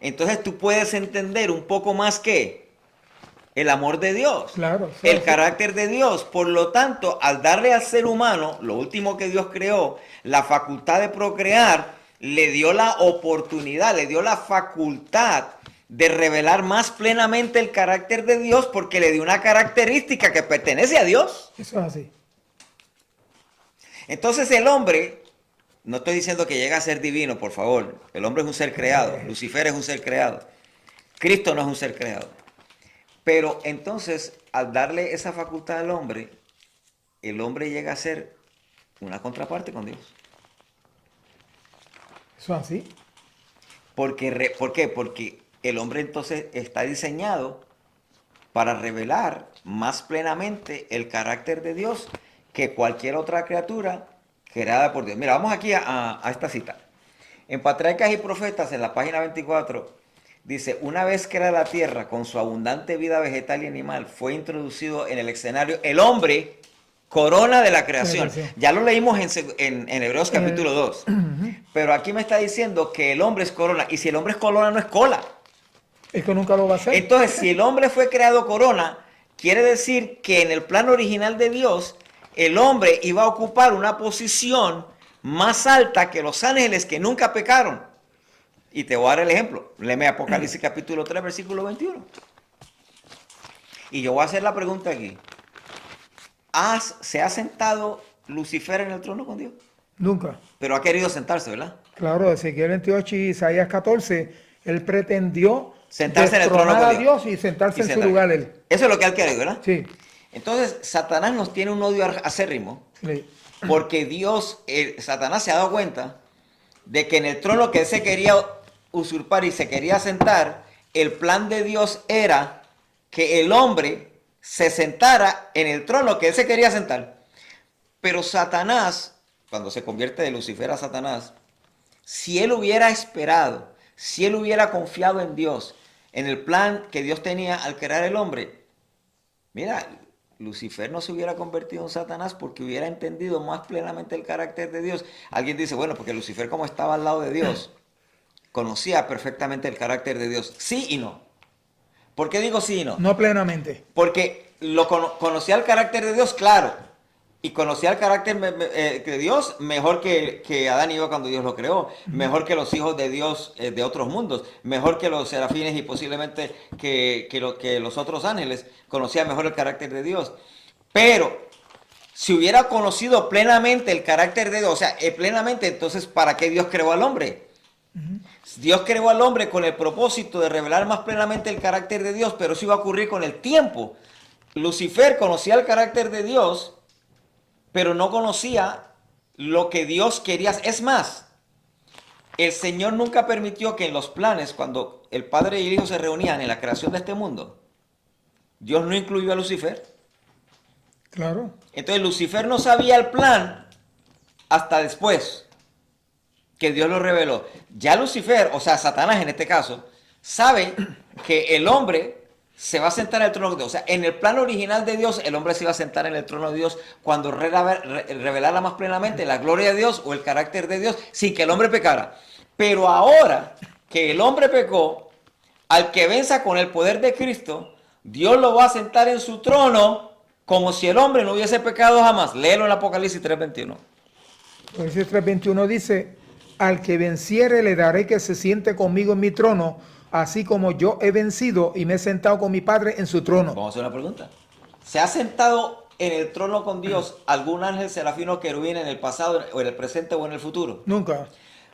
entonces tú puedes entender un poco más que el amor de Dios, Claro, sí, el sí. carácter de Dios. Por lo tanto, al darle al ser humano, lo último que Dios creó, la facultad de procrear, le dio la oportunidad, le dio la facultad de revelar más plenamente el carácter de Dios porque le dio una característica que pertenece a Dios. Eso es así. Entonces el hombre, no estoy diciendo que llega a ser divino, por favor. El hombre es un ser creado. Lucifer es un ser creado. Cristo no es un ser creado. Pero entonces, al darle esa facultad al hombre, el hombre llega a ser una contraparte con Dios. Eso es así. ¿Por qué? Porque el hombre entonces está diseñado para revelar más plenamente el carácter de Dios que cualquier otra criatura creada por Dios. Mira, vamos aquí a esta cita. En Patriarcas y Profetas, en la página 24, Dice, una vez creada la tierra con su abundante vida vegetal y animal, fue introducido en el escenario el hombre, corona de la creación. Ya lo leímos en Hebreos capítulo 2. Pero aquí me está diciendo que el hombre es corona. Y si el hombre es corona, no es cola. Es que nunca lo va a hacer. Entonces, si el hombre fue creado corona, quiere decir que en el plan original de Dios, el hombre iba a ocupar una posición más alta que los ángeles que nunca pecaron. Y te voy a dar el ejemplo. Léeme Apocalipsis capítulo 3, versículo 21. Y yo voy a hacer la pregunta aquí. ¿Se ha sentado Lucifer en el trono con Dios? Nunca. Pero ha querido sentarse, ¿verdad? Claro, Ezequiel 28 y Isaías 14, él pretendió sentarse en el trono con Dios y sentarse en su lugar él. Eso es lo que él querido, ¿verdad? Sí. Entonces, Satanás nos tiene un odio acérrimo. Sí. Porque Satanás se ha dado cuenta de que en el trono que él se quería usurpar y se quería sentar, el plan de Dios era que el hombre se sentara en el trono que él se quería sentar. Pero Satanás, cuando se convierte de Lucifer a Satanás, si él hubiera esperado, si él hubiera confiado en Dios, en el plan que Dios tenía al crear el hombre, mira, Lucifer no se hubiera convertido en Satanás porque hubiera entendido más plenamente el carácter de Dios. Alguien dice, bueno, porque Lucifer, como estaba al lado de Dios, conocía perfectamente el carácter de Dios. Sí y no. ¿Por qué digo sí y no? No plenamente. Porque conocía el carácter de Dios, claro. Y conocía el carácter de Dios mejor que Adán y Eva cuando Dios lo creó. Mejor que los hijos de Dios de otros mundos. Mejor que los serafines y posiblemente que los otros ángeles. Conocía mejor el carácter de Dios. Pero si hubiera conocido plenamente el carácter de Dios, o sea, plenamente, entonces, ¿para qué Dios creó al hombre? Dios creó al hombre con el propósito de revelar más plenamente el carácter de Dios, pero eso iba a ocurrir con el tiempo. Lucifer conocía el carácter de Dios, pero no conocía lo que Dios quería. Es más, el Señor nunca permitió que en los planes, cuando el Padre y el Hijo se reunían en la creación de este mundo, Dios no incluyó a Lucifer. Claro. Entonces Lucifer no sabía el plan hasta después que Dios lo reveló. Ya Lucifer, o sea, Satanás en este caso, sabe que el hombre se va a sentar en el trono de Dios. O sea, en el plan original de Dios, el hombre se iba a sentar en el trono de Dios cuando revelara más plenamente la gloria de Dios o el carácter de Dios sin que el hombre pecara. Pero ahora que el hombre pecó, al que venza con el poder de Cristo, Dios lo va a sentar en su trono como si el hombre no hubiese pecado jamás. Léelo en Apocalipsis 3:21. Apocalipsis 3:21 dice, al que venciere le daré que se siente conmigo en mi trono, así como yo he vencido y me he sentado con mi Padre en su trono. Vamos a hacer una pregunta. ¿Se ha sentado en el trono con Dios algún ángel serafino querubín en el pasado, o en el presente o en el futuro? Nunca.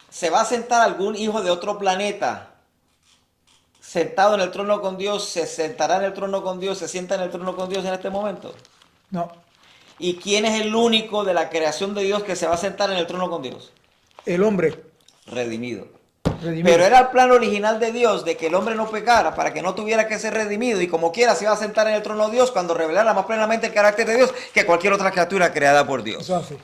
¿Se va a sentar algún hijo de otro planeta sentado en el trono con Dios? ¿Se sentará en el trono con Dios? ¿Se sienta en el trono con Dios en este momento? No. ¿Y quién es el único de la creación de Dios que se va a sentar en el trono con Dios? El hombre. Redimido. Redimido. Pero era el plan original de Dios de que el hombre no pecara para que no tuviera que ser redimido y como quiera se iba a sentar en el trono de Dios cuando revelara más plenamente el carácter de Dios que cualquier otra criatura creada por Dios. Eso hace.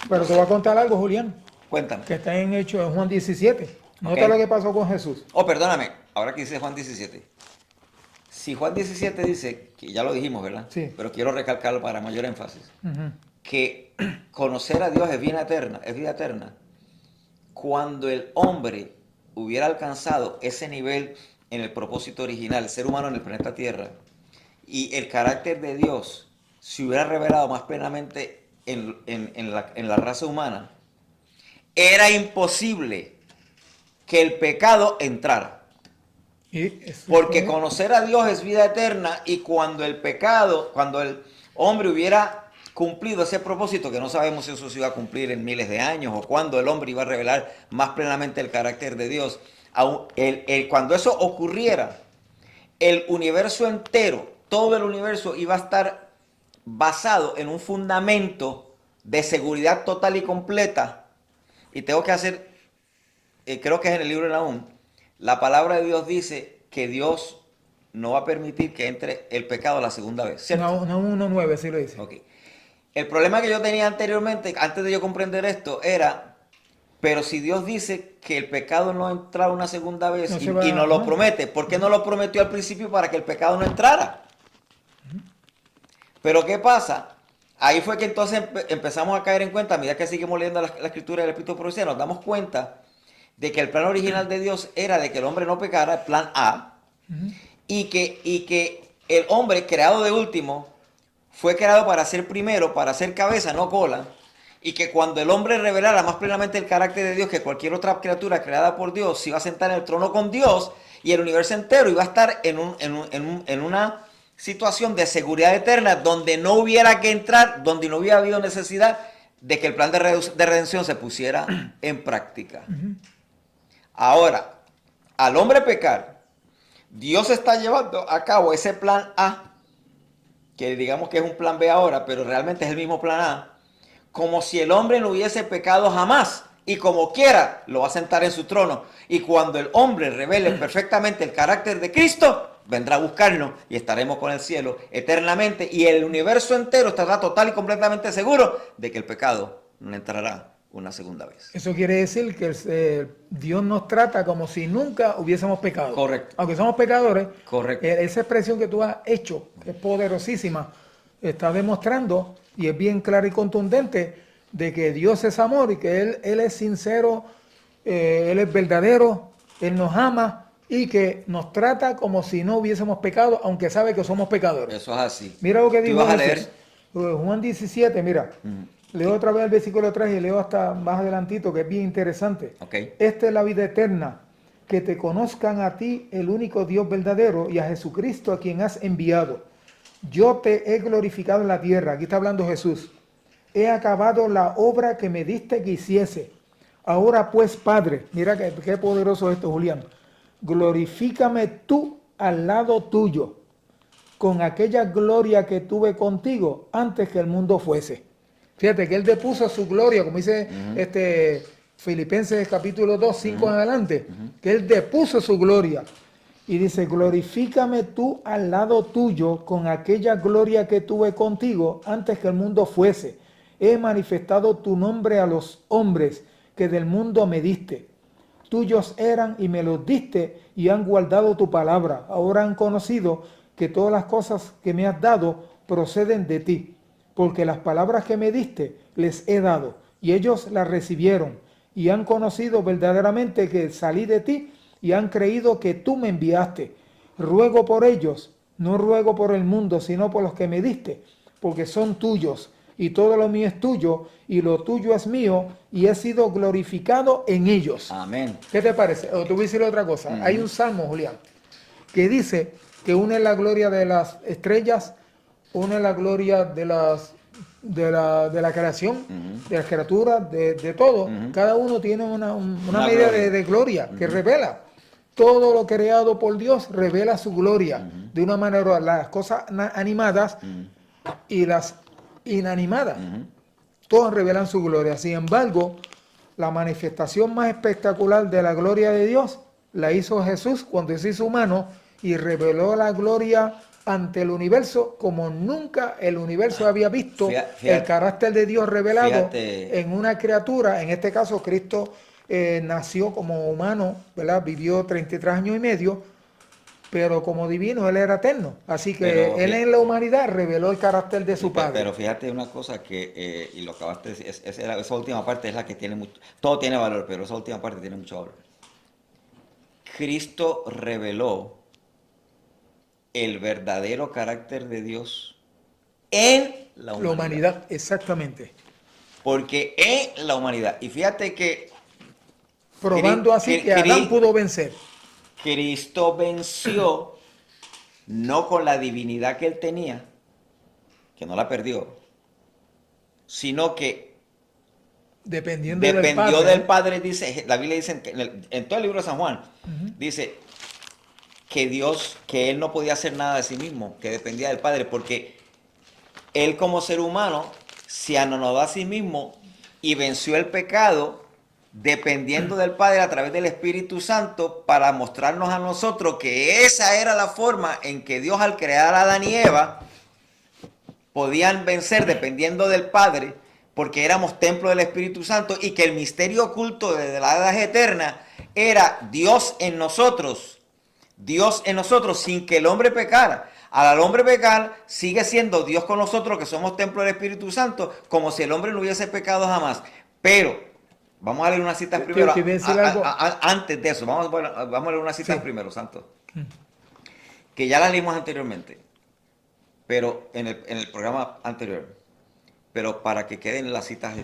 Pero te voy a contar algo, Julián, Cuéntame. que está en Hechos en Juan 17. Nota Ok. lo que pasó con Jesús. Oh, perdóname, ahora que dice Juan 17. Si Juan 17 dice, que ya lo dijimos, ¿verdad? Sí. Pero quiero recalcarlo para mayor énfasis, Ujú. que conocer a Dios es vida eterna. Cuando el hombre hubiera alcanzado ese nivel en el propósito original, el ser humano en el planeta Tierra, y el carácter de Dios se hubiera revelado más plenamente en la raza humana, era imposible que el pecado entrara. Y eso Porque fue- conocer a Dios es vida eterna y cuando el hombre hubiera cumplido ese propósito, que no sabemos si eso se iba a cumplir en miles de años o cuando el hombre iba a revelar más plenamente el carácter de Dios, cuando eso ocurriera, el universo entero, todo el universo iba a estar basado en un fundamento de seguridad total y completa. Y tengo que hacer, creo que es en el libro de Nahum, la palabra de Dios dice que Dios no va a permitir que entre el pecado la segunda vez, ¿cierto? No, 1:9, sí lo dice. Ok. El problema que yo tenía anteriormente, antes de yo comprender esto, era, Pero si Dios dice que el pecado no entrará una segunda vez No y, se va- y nos lo ajá. promete, ¿por qué no lo prometió al principio para que el pecado no entrara? Pero ¿qué pasa? Ahí fue que entonces empezamos a caer en cuenta, a medida que seguimos leyendo la escritura del Espíritu de Profecía, nos damos cuenta de que el plan original de Dios era de que el hombre no pecara, el plan A, y que el hombre creado de último fue creado para ser primero, para ser cabeza, no cola, y que cuando el hombre revelara más plenamente el carácter de Dios que cualquier otra criatura creada por Dios, se iba a sentar en el trono con Dios y el universo entero iba a estar en una situación de seguridad eterna donde no hubiera que entrar, donde no hubiera habido necesidad de que el plan de redención se pusiera en práctica. Ahora, al hombre pecar, Dios está llevando a cabo ese plan A, que digamos que es un plan B ahora, pero realmente es el mismo plan A, como si el hombre no hubiese pecado jamás, y como quiera lo va a sentar en su trono. Y cuando el hombre revele perfectamente el carácter de Cristo, vendrá a buscarnos y estaremos con el cielo eternamente, y el universo entero estará total y completamente seguro de que el pecado no entrará una segunda vez. Eso quiere decir que Dios nos trata como si nunca hubiésemos pecado. Correcto. Aunque somos pecadores, Correcto. Esa expresión que tú has hecho, que es poderosísima, está demostrando, y es bien clara y contundente, de que Dios es amor y que Él es sincero, Él es verdadero, Él nos ama y que nos trata como si no hubiésemos pecado, aunque sabe que somos pecadores. Eso es así. Mira lo que ¿Tú dijo vas a Jesús. leer? Juan 17, mira. Leo otra vez el versículo 3 y leo hasta más adelantito, que es bien interesante. Ok. Esta es la vida eterna, que te conozcan a ti, el único Dios verdadero, y a Jesucristo a quien has enviado. Yo te he glorificado en la tierra. Aquí está hablando Jesús. He acabado la obra que me diste que hiciese. Ahora pues, Padre, mira qué poderoso es esto, Julián. Glorifícame tú al lado tuyo, con aquella gloria que tuve contigo antes que el mundo fuese. Fíjate que él depuso su gloria, como dice Filipenses capítulo 2, 5 en adelante, que él depuso su gloria. Y dice, glorifícame tú al lado tuyo con aquella gloria que tuve contigo antes que el mundo fuese. He manifestado tu nombre a los hombres que del mundo me diste. Tuyos eran y me los diste y han guardado tu palabra. Ahora han conocido que todas las cosas que me has dado proceden de ti, porque las palabras que me diste les he dado y ellos las recibieron y han conocido verdaderamente que salí de ti y han creído que tú me enviaste. Ruego por ellos, no ruego por el mundo, sino por los que me diste, porque son tuyos y todo lo mío es tuyo y lo tuyo es mío y he sido glorificado en ellos. Amén. ¿Qué te parece? O te voy a decir otra cosa. Hay un salmo, Julián, que dice que une la gloria de las estrellas, une la gloria de la creación, de las criaturas, de todo. Cada uno tiene una medida gloria. de gloria que revela. Todo lo creado por Dios revela su gloria de una manera, las cosas animadas y las inanimadas. Todos revelan su gloria. Sin embargo, la manifestación más espectacular de la gloria de Dios la hizo Jesús cuando se hizo humano y reveló la gloria ante el universo como nunca el universo había visto. Fíjate, el carácter de Dios revelado fíjate. en una criatura. En este caso, Cristo nació como humano, ¿verdad? Vivió 33 años y medio, pero como divino Él era eterno. Así que Pero, Él en la humanidad reveló el carácter de su Padre. Pero fíjate una cosa que, y lo acabaste de decir, esa última parte es la que tiene mucho, todo tiene valor, pero esa última parte tiene mucho valor. Cristo reveló el verdadero carácter de Dios en la humanidad. La humanidad, exactamente. Porque en la humanidad, y fíjate que Probando así que Adán pudo vencer. Cristo venció no con la divinidad que él tenía, que no la perdió, sino que Dependiendo dependió del del Padre. Dice, la Biblia dice en todo el libro de San Juan, dice que él no podía hacer nada de sí mismo, que dependía del Padre, porque él como ser humano se anonadó a sí mismo y venció el pecado dependiendo del Padre a través del Espíritu Santo para mostrarnos a nosotros que esa era la forma en que Dios, al crear a Adán y Eva, podían vencer dependiendo del Padre, porque éramos templo del Espíritu Santo y que el misterio oculto de la edad eterna era Dios en nosotros sin que el hombre pecara. Al hombre pecar, sigue siendo Dios con nosotros, que somos templo del Espíritu Santo, como si el hombre no hubiese pecado jamás. Pero, vamos a leer unas citas primero. Antes de eso, vamos a leer unas citas primero, Santo. Que ya las leímos anteriormente, pero en el programa anterior. Pero para que queden las citas.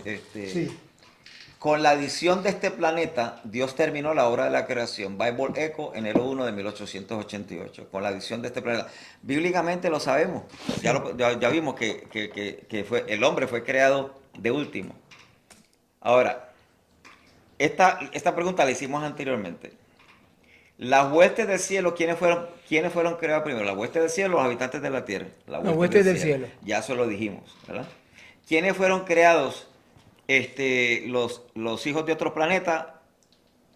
Con la adición de este planeta, Dios terminó la obra de la creación. Bible Echo, enero 1 de 1888. Con la adición de este planeta. Bíblicamente lo sabemos. Ya vimos que el hombre fue creado de último. Ahora, esta pregunta la hicimos anteriormente. Las huestes del cielo, ¿quiénes fueron creados primero? Las huestes del cielo, los habitantes de la tierra. Las huestes del cielo. Ya eso lo dijimos, ¿verdad? ¿Quiénes fueron creados? Los hijos de otro planeta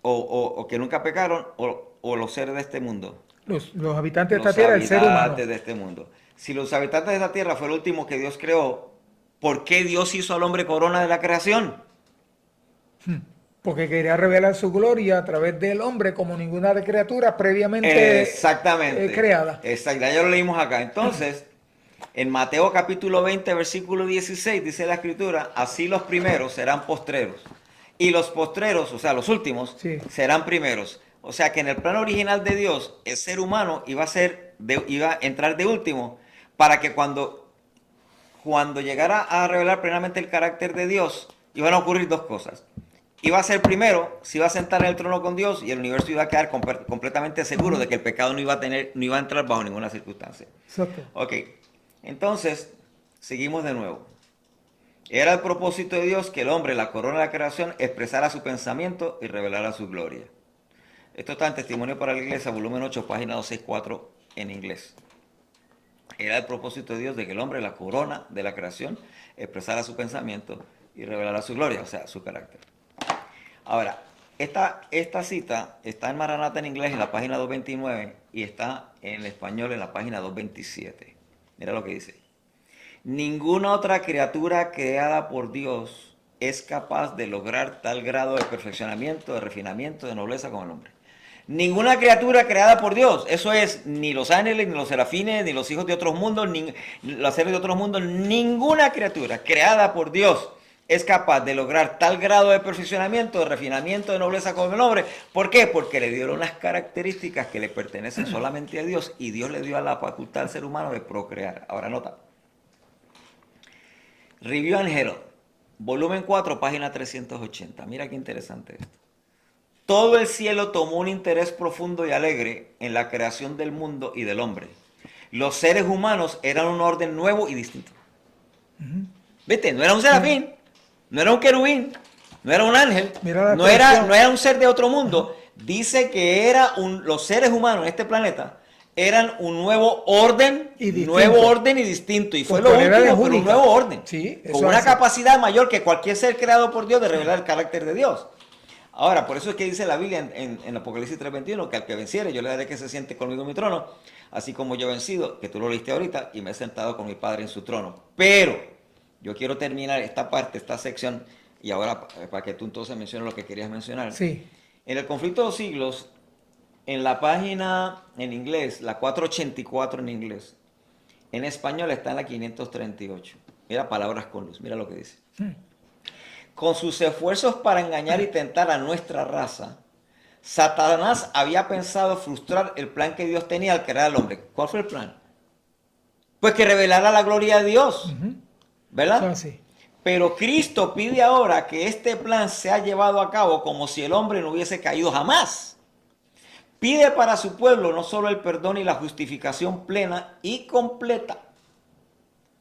o que nunca pecaron o los seres de este mundo. Los habitantes de esta tierra, el ser humano. Los habitantes de este mundo. Si los habitantes de esta tierra fue el último que Dios creó, ¿por qué Dios hizo al hombre corona de la creación? Porque quería revelar su gloria a través del hombre como ninguna de criaturas previamente creada. Exactamente, ya lo leímos acá. Entonces, en Mateo capítulo 20, versículo 16, dice la Escritura, así los primeros serán postreros. Y los postreros, o sea, los últimos, serán primeros. O sea que en el plan original de Dios, el ser humano iba a entrar de último para que cuando llegara a revelar plenamente el carácter de Dios, iban a ocurrir dos cosas. Iba a ser primero, se iba a sentar en el trono con Dios y el universo iba a quedar completamente seguro de que el pecado no iba a entrar bajo ninguna circunstancia. Exacto. Ok. Entonces, seguimos de nuevo. Era el propósito de Dios que el hombre, la corona de la creación, expresara su pensamiento y revelara su gloria. Esto está en Testimonio para la Iglesia, volumen 8, página 264, en inglés. Era el propósito de Dios de que el hombre, la corona de la creación, expresara su pensamiento y revelara su gloria, o sea, su carácter. Ahora, esta cita está en Maranatha en inglés en la página 229 y está en español en la página 227. Mira lo que dice. Ninguna otra criatura creada por Dios es capaz de lograr tal grado de perfeccionamiento, de refinamiento, de nobleza como el hombre. Ninguna criatura creada por Dios, eso es, ni los ángeles, ni los serafines, ni los hijos de otros mundos, ni los seres de otros mundos, ninguna criatura creada por Dios es capaz de lograr tal grado de perfeccionamiento, de refinamiento, de nobleza como el hombre. ¿Por qué? Porque le dieron unas características que le pertenecen solamente a Dios y Dios le dio a la facultad al ser humano de procrear. Ahora nota. Review and Herald, volumen 4, página 380. Mira qué interesante esto. Todo el cielo tomó un interés profundo y alegre en la creación del mundo y del hombre. Los seres humanos eran un orden nuevo y distinto. ¿Viste? No era un serafín, no era un querubín, no era un ángel, no era un ser de otro mundo. Dice que los seres humanos en este planeta eran un nuevo orden y distinto. Y fue lo último, pero un nuevo orden. Sí, con una capacidad mayor que cualquier ser creado por Dios de revelar el carácter de Dios. Ahora, por eso es que dice la Biblia en Apocalipsis 3:21, que al que venciere, yo le daré que se siente conmigo en mi trono, así como yo he vencido, que tú lo leíste ahorita, y me he sentado con mi Padre en su trono. Pero yo quiero terminar esta parte, esta sección, y ahora para que tú entonces menciones lo que querías mencionar. Sí. En el conflicto de los siglos, en la página en inglés, la 484 en inglés, en español está en la 538. Mira, palabras con luz, mira lo que dice. Con sus esfuerzos para engañar y tentar a nuestra raza, Satanás había pensado frustrar el plan que Dios tenía al crear al hombre. ¿Cuál fue el plan? Pues que revelara la gloria de Dios, ¿verdad? Sí. Pero Cristo pide ahora que este plan sea llevado a cabo como si el hombre no hubiese caído jamás. Pide para su pueblo no solo el perdón y la justificación plena y completa,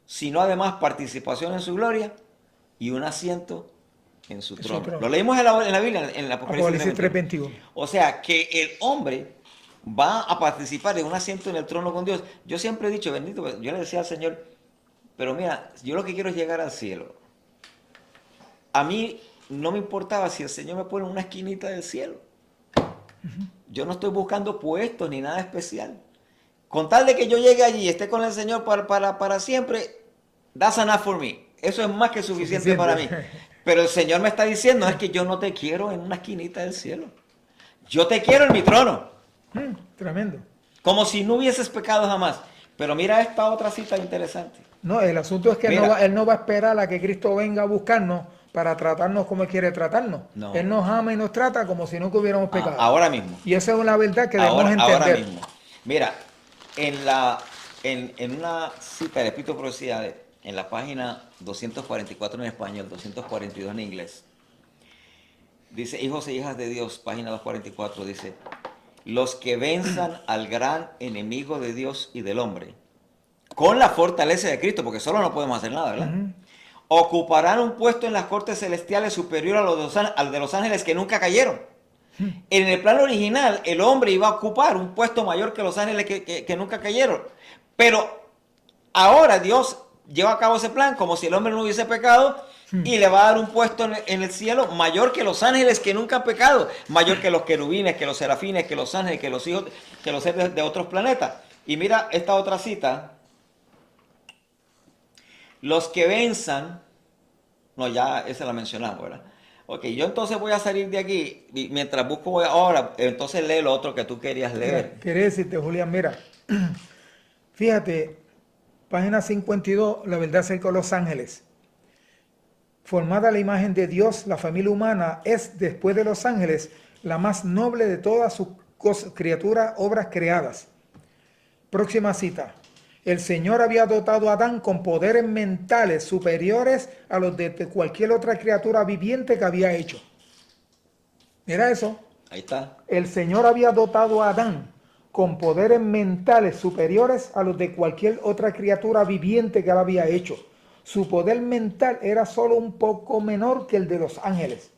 sino además participación en su gloria y un asiento en su trono. Lo leímos en la Biblia, en la Apocalipsis 3:21. O sea, que el hombre va a participar de un asiento en el trono con Dios. Yo siempre he dicho, bendito, yo le decía al Señor, pero mira, yo lo que quiero es llegar al cielo. A mí no me importaba si el Señor me pone en una esquinita del cielo. Yo no estoy buscando puestos ni nada especial. Con tal de que yo llegue allí y esté con el Señor para siempre, that's enough for me. eso es más que suficiente para mí. Pero el Señor me está diciendo, es que yo no te quiero en una esquinita del cielo. Yo te quiero en mi trono. Tremendo. Como si no hubieses pecado jamás. Pero mira esta otra cita interesante. No, el asunto es que Mira. Él no va a esperar a que Cristo venga a buscarnos para tratarnos como Él quiere tratarnos. No. Él nos ama y nos trata como si nunca hubiéramos pecado. Ahora mismo. Y esa es una verdad que debemos entender. Ahora mismo. Mira, en una cita del Espíritu de Profecía, en la página 244 en español, 242 en inglés, dice, hijos e hijas de Dios, página 244, dice, los que venzan al gran enemigo de Dios y del hombre, con la fortaleza de Cristo, porque solo no podemos hacer nada, ¿verdad? Ocuparán un puesto en las cortes celestiales superior al de los ángeles que nunca cayeron. En el plan original, el hombre iba a ocupar un puesto mayor que los ángeles que nunca cayeron. Pero ahora Dios lleva a cabo ese plan como si el hombre no hubiese pecado y le va a dar un puesto en el cielo mayor que los ángeles que nunca han pecado, mayor que los querubines, que los serafines, que los ángeles, que los hijos, que los seres de otros planetas. Y mira esta otra cita. Los que venzan, no, ya esa la mencionamos, ¿verdad? Ok, yo entonces voy a salir de aquí, y mientras busco ahora, entonces lee lo otro que tú querías leer. Quería decirte, Julián, mira, fíjate, página 52, la verdad acerca de los ángeles. Formada la imagen de Dios, la familia humana es, después de los ángeles, la más noble de todas sus criaturas, obras creadas. Próxima cita. El Señor había dotado a Adán con poderes mentales superiores a los de cualquier otra criatura viviente que había hecho. Mira eso. Ahí está. El Señor había dotado a Adán con poderes mentales superiores a los de cualquier otra criatura viviente que él había hecho. Su poder mental era solo un poco menor que el de los ángeles.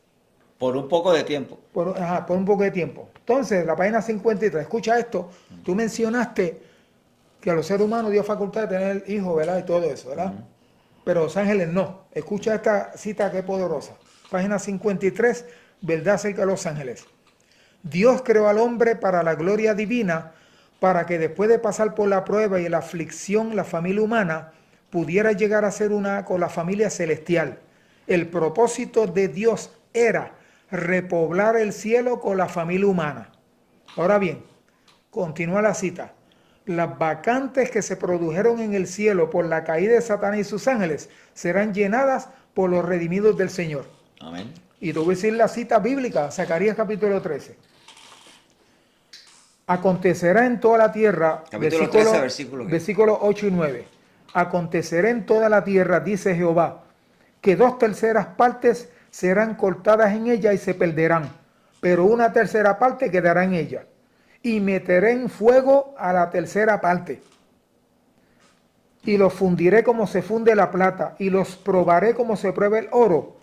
Por un poco de tiempo. Por un poco de tiempo. Entonces, la página 53, escucha esto. Tú mencionaste que a los seres humanos dio facultad de tener hijos, ¿verdad? Y todo eso, ¿verdad? Pero los ángeles no. Escucha esta cita que es poderosa. Página 53, verdad acerca de los ángeles. Dios creó al hombre para la gloria divina, para que después de pasar por la prueba y la aflicción, la familia humana pudiera llegar a ser una con la familia celestial. El propósito de Dios era repoblar el cielo con la familia humana. Ahora bien, continúa la cita. Las vacantes que se produjeron en el cielo por la caída de Satanás y sus ángeles serán llenadas por los redimidos del Señor. Amén. Y te voy a decir la cita bíblica, Zacarías capítulo 13. Acontecerá en toda la tierra, Capítulo 13, versículo 8 y 9. Acontecerá en toda la tierra, dice Jehová, que 2/3 partes serán cortadas en ella y se perderán, pero 1/3 parte quedará en ella. Y meteré en fuego a la 1/3 parte. Y los fundiré como se funde la plata, y los probaré como se prueba el oro.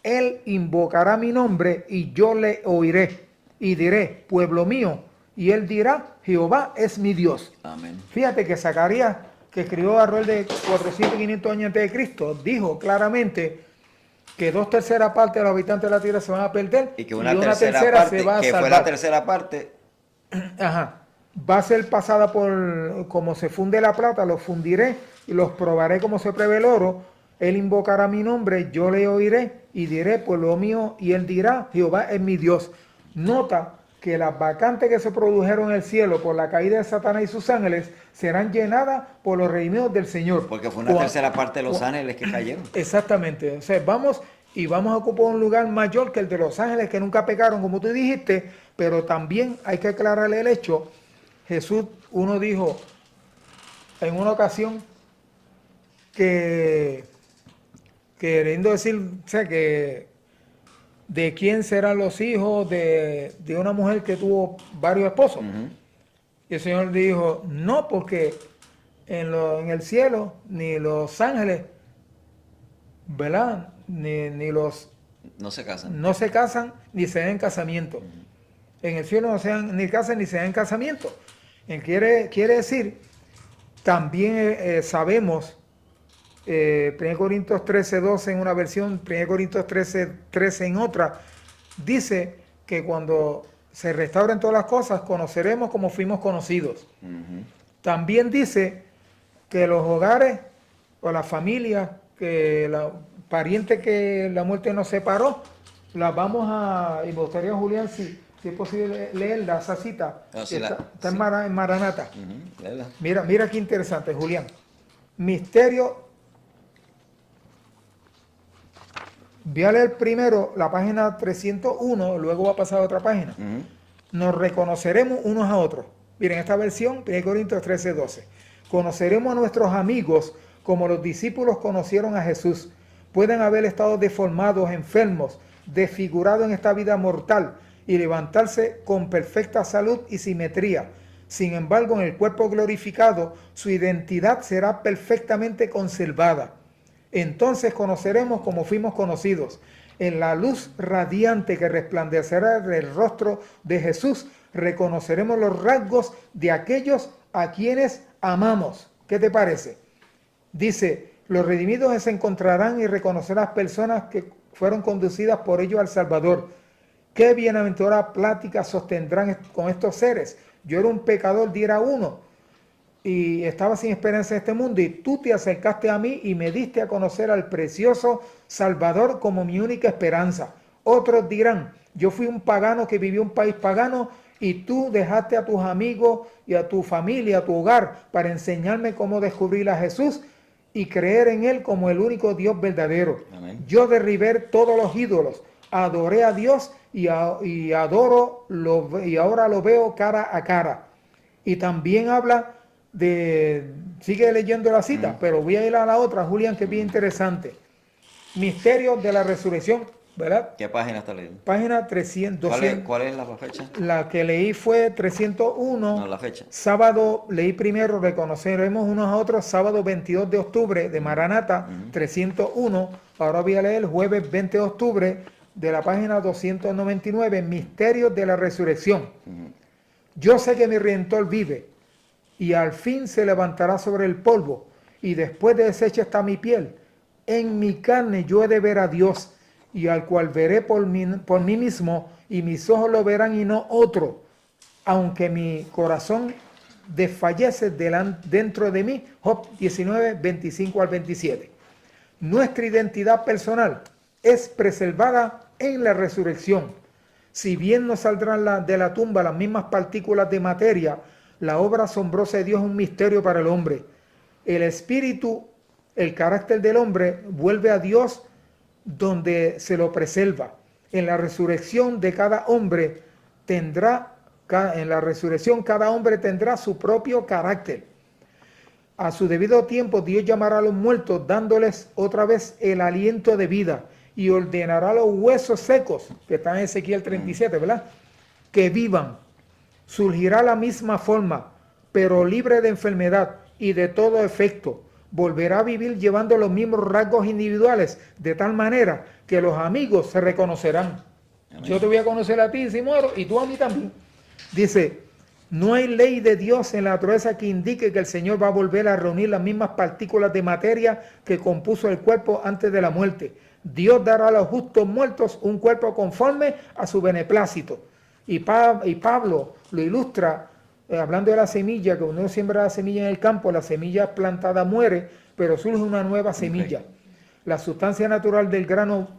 Él invocará mi nombre, y yo le oiré. Y diré, pueblo mío. Y él dirá, Jehová es mi Dios. Amén. Fíjate que Zacarías, que escribió alrededor de 400 y 500 años antes de Cristo, dijo claramente que 2/3 parte de los habitantes de la tierra se van a perder. Y que una tercera parte, se va a que salvar. fue la tercera parte. Ajá. Va a ser pasada por, como se funde la plata, los fundiré y los probaré como se prueba el oro. Él invocará mi nombre, yo le oiré y diré, pueblo mío, y él dirá, Jehová es mi Dios. Nota que las vacantes que se produjeron en el cielo por la caída de Satanás y sus ángeles serán llenadas por los redimidos del Señor. Porque fue una tercera parte de los ángeles que cayeron. Exactamente. O sea, vamos a ocupar un lugar mayor que el de los ángeles que nunca pecaron, como tú dijiste, pero también hay que aclararle el hecho. Jesús, uno dijo en una ocasión que queriendo decir, o sea, que de quién serán los hijos de una mujer que tuvo varios esposos. Y el Señor dijo, no, porque en el cielo ni los ángeles, ¿verdad? Ni los no se casan. No se casan ni se dan en casamiento. En el cielo no se dan ni casan ni se dan en casamiento. Quiere decir, también sabemos, 1 Corintios 13:12 en una versión, 1 Corintios 13:13 en otra, dice que cuando se restauren todas las cosas, conoceremos como fuimos conocidos. También dice que los hogares o las familias que la pariente que la muerte nos separó, la vamos a, y me gustaría, Julián, si es posible leerla, esa cita, No, que sí, está sí. en Maranata. Léela. Mira qué interesante, Julián. Misterio. Voy a leer primero la página 301, luego va a pasar a otra página. Nos reconoceremos unos a otros. Miren, esta versión, 1 Corintios 13, 12. Conoceremos a nuestros amigos como los discípulos conocieron a Jesús. Pueden haber estado deformados, enfermos, desfigurados en esta vida mortal y levantarse con perfecta salud y simetría. Sin embargo, en el cuerpo glorificado, su identidad será perfectamente conservada. Entonces conoceremos como fuimos conocidos. En la luz radiante que resplandecerá del rostro de Jesús, reconoceremos los rasgos de aquellos a quienes amamos. ¿Qué te parece? Dice, los redimidos se encontrarán y reconocerán las personas que fueron conducidas por ellos al Salvador. ¿Qué bienaventurada plática sostendrán con estos seres? Yo era un pecador, diera uno, y estaba sin esperanza en este mundo, y tú te acercaste a mí y me diste a conocer al precioso Salvador como mi única esperanza. Otros dirán, yo fui un pagano que vivió en un país pagano y tú dejaste a tus amigos y a tu familia, a tu hogar, para enseñarme cómo descubrir a Jesús y creer en Él como el único Dios verdadero. Amén. Yo derribé todos los ídolos, adoré a Dios y adoro, y ahora lo veo cara a cara. Y también habla sigue leyendo la cita, pero voy a ir a la otra, Julián, que es bien interesante. Misterio de la resurrección, ¿verdad? ¿Qué página está leyendo? Página 300. ¿Cuál es la fecha? La que leí fue 301. No, la fecha. Sábado, leí primero, reconoceremos unos a otros, sábado 22 de octubre de Maranata, 301. Ahora voy a leer jueves 20 de octubre de la página 299, Misterios de la resurrección. Yo sé que mi Redentor vive y al fin se levantará sobre el polvo, y después de deshecha está mi piel. En mi carne yo he de ver a Dios, y al cual veré por mí mismo, y mis ojos lo verán y no otro, aunque mi corazón desfallece dentro de mí. Job 19, 25 al 27. Nuestra identidad personal es preservada en la resurrección. Si bien no saldrán de la tumba las mismas partículas de materia, la obra asombrosa de Dios es un misterio para el hombre. El espíritu, el carácter del hombre, vuelve a Dios donde se lo preserva. En la resurrección de cada hombre cada hombre tendrá su propio carácter. A su debido tiempo Dios llamará a los muertos dándoles otra vez el aliento de vida y ordenará a los huesos secos, que están en Ezequiel 37, ¿verdad?, que vivan. Surgirá la misma forma, pero libre de enfermedad y de todo efecto. Volverá a vivir llevando los mismos rasgos individuales, de tal manera que los amigos se reconocerán. Amén. Yo te voy a conocer a ti si muero, y tú a mí también. Dice, no hay ley de Dios en la naturaleza que indique que el Señor va a volver a reunir las mismas partículas de materia que compuso el cuerpo antes de la muerte. Dios dará a los justos muertos un cuerpo conforme a su beneplácito. Y Pablo lo ilustra hablando de la semilla, que uno siembra la semilla en el campo, la semilla plantada muere, pero surge una nueva semilla. Okay. La sustancia natural del grano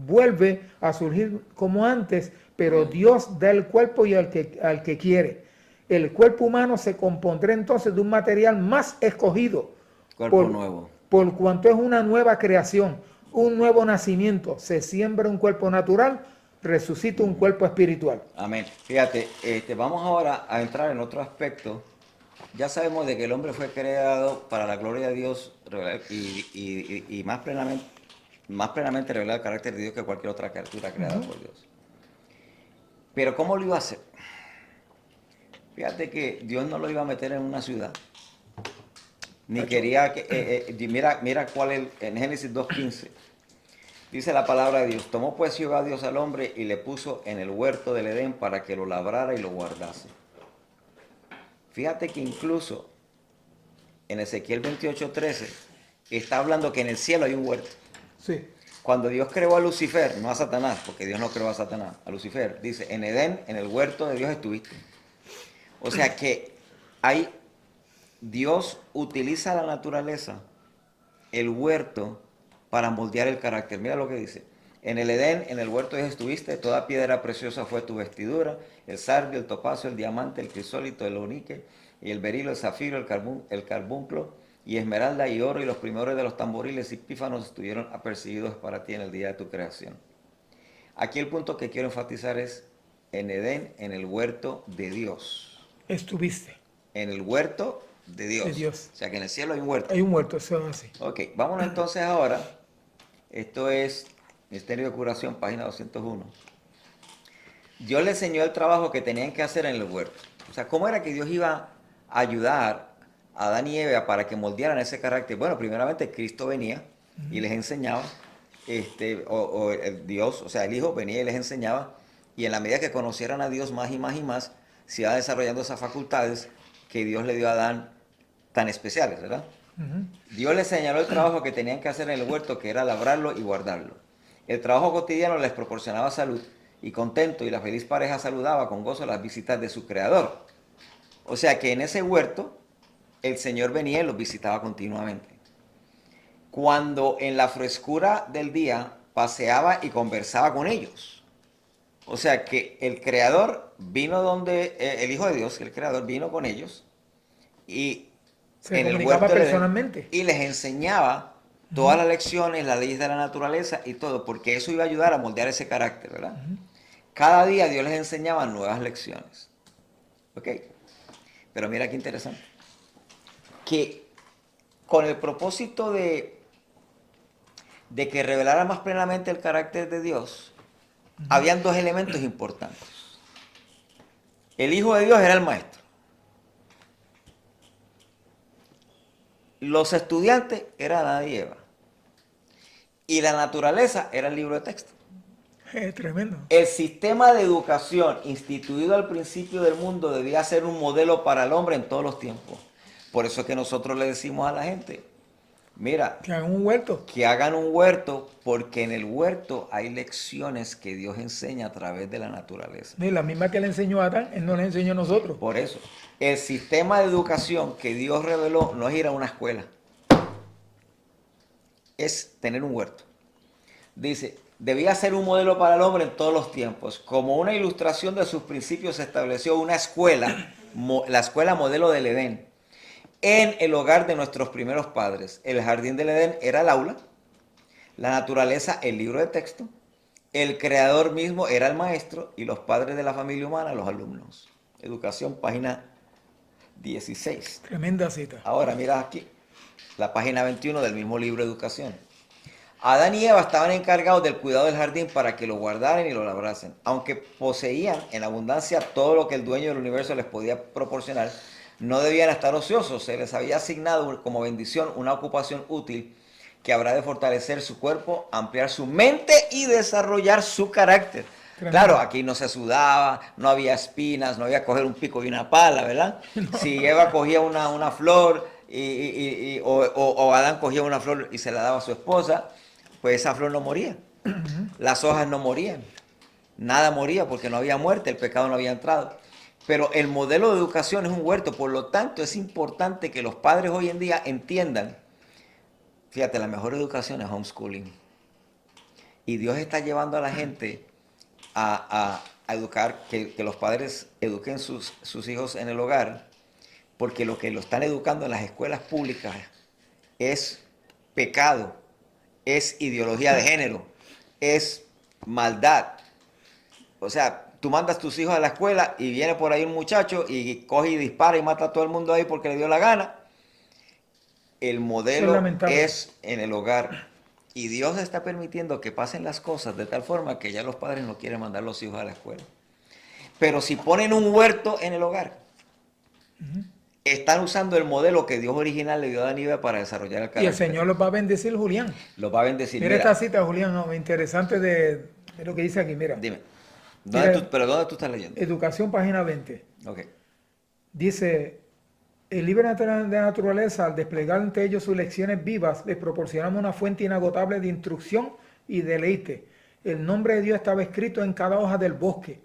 vuelve a surgir como antes, pero Dios da el cuerpo y al que quiere. El cuerpo humano se compondrá entonces de un material más escogido. Cuerpo nuevo. Por cuanto es una nueva creación, un nuevo nacimiento. Se siembra un cuerpo natural, resucita un cuerpo espiritual. Amén. Fíjate, vamos ahora a entrar en otro aspecto. Ya sabemos de que el hombre fue creado para la gloria de Dios y más plenamente revelar el carácter de Dios que cualquier otra criatura creada por Dios. Pero ¿cómo lo iba a hacer? Fíjate que Dios no lo iba a meter en una ciudad. Ni quería que... mira cuál es en Génesis 2.15. Dice la palabra de Dios, tomó pues Jehová Dios al hombre y le puso en el huerto del Edén para que lo labrara y lo guardase. Fíjate que incluso en Ezequiel 28:13 está hablando que en el cielo hay un huerto. Sí. Cuando Dios creó a Lucifer, no a Satanás, porque Dios no creó a Satanás, a Lucifer, dice, en Edén, en el huerto de Dios estuviste. O sea que Dios utiliza la naturaleza, el huerto, para moldear el carácter. Mira lo que dice. En el Edén, en el huerto estuviste, toda piedra preciosa fue tu vestidura, el sardio, el topacio, el diamante, el crisólito, el onique, y el berilo, el zafiro, el carbunclo, y esmeralda y oro, y los primores de los tamboriles y pífanos estuvieron apercibidos para ti en el día de tu creación. Aquí el punto que quiero enfatizar es en Edén, en el huerto de Dios. Estuviste. En el huerto de Dios. De Dios. O sea que en el cielo hay un huerto. Hay un huerto, eso es así. Ok, vámonos entonces ahora. Esto es Misterio de Curación, página 201. Dios le enseñó el trabajo que tenían que hacer en el huerto. O sea, ¿cómo era que Dios iba a ayudar a Adán y Eva para que moldearan ese carácter? Bueno, primeramente Cristo venía y les enseñaba, Dios, o sea, el Hijo venía y les enseñaba, y en la medida que conocieran a Dios más y más y más, se iba desarrollando esas facultades que Dios le dio a Adán tan especiales, ¿verdad? Dios les señaló el trabajo que tenían que hacer en el huerto, que era labrarlo y guardarlo. El trabajo cotidiano les proporcionaba salud y contento, y la feliz pareja saludaba con gozo las visitas de su creador. O sea que en ese huerto el Señor venía y los visitaba continuamente. Cuando en la frescura del día paseaba y conversaba con ellos. O sea que el Creador vino donde, el Hijo de Dios, el Creador vino con ellos y Se en el comunicaba huerto personalmente. y les enseñaba todas las lecciones, las leyes de la naturaleza y todo, porque eso iba a ayudar a moldear ese carácter, ¿verdad? Cada día Dios les enseñaba nuevas lecciones. ¿Ok? Pero mira qué interesante. Que con el propósito de que revelara más plenamente el carácter de Dios, habían dos elementos importantes. El Hijo de Dios era el maestro. Los estudiantes eran Adán y Eva. Y la naturaleza era el libro de texto. Tremendo. El sistema de educación instituido al principio del mundo debía ser un modelo para el hombre en todos los tiempos. Por eso es que nosotros le decimos a la gente, mira, Que hagan un huerto. que hagan un huerto, porque en el huerto hay lecciones que Dios enseña a través de la naturaleza. La misma que le enseñó a Adán, Él no le enseñó a nosotros. Por eso, el sistema de educación que Dios reveló no es ir a una escuela, es tener un huerto. Dice, debía ser un modelo para el hombre en todos los tiempos. Como una ilustración de sus principios se estableció una escuela, la escuela modelo del Edén, en el hogar de nuestros primeros padres. El jardín del Edén era el aula, la naturaleza el libro de texto, el creador mismo era el maestro y los padres de la familia humana los alumnos. Educación, página 16. Tremenda cita. Ahora mira aquí, la página 21 del mismo libro Educación. Adán y Eva estaban encargados del cuidado del jardín para que lo guardaran y lo labrasen. Aunque poseían en abundancia todo lo que el dueño del universo les podía proporcionar, no debían estar ociosos. Se les había asignado como bendición una ocupación útil que habrá de fortalecer su cuerpo, ampliar su mente y desarrollar su carácter. Tremendo. Claro, aquí no se sudaba, no había espinas, no había que coger un pico y una pala, ¿verdad? No. Si Eva cogía una flor o Adán cogía una flor y se la daba a su esposa, pues esa flor no moría. Las hojas no morían. Nada moría porque no había muerte, el pecado no había entrado. Pero el modelo de educación es un huerto, por lo tanto es importante que los padres hoy en día entiendan, fíjate, la mejor educación es homeschooling. Y Dios está llevando a la gente a educar, que los padres eduquen sus hijos en el hogar, porque lo que lo están educando en las escuelas públicas es pecado, es ideología de género, es maldad. O sea, tú mandas tus hijos a la escuela y viene por ahí un muchacho y coge y dispara y mata a todo el mundo ahí porque le dio la gana. El modelo es en el hogar. Y Dios está permitiendo que pasen las cosas de tal forma que ya los padres no quieren mandar a los hijos a la escuela. Pero si ponen un huerto en el hogar, están usando el modelo que Dios original le dio a Adán y Eva para desarrollar el carácter. Y el Señor los va a bendecir, Julián. Los va a bendecir. Mira esta cita, Julián, no, interesante de lo que dice aquí, mira. Dime. ¿Dónde tú estás leyendo? Educación, página 20. Ok. Dice, el libro de naturaleza, al desplegar ante ellos sus lecciones vivas, les proporcionamos una fuente inagotable de instrucción y deleite. El nombre de Dios estaba escrito en cada hoja del bosque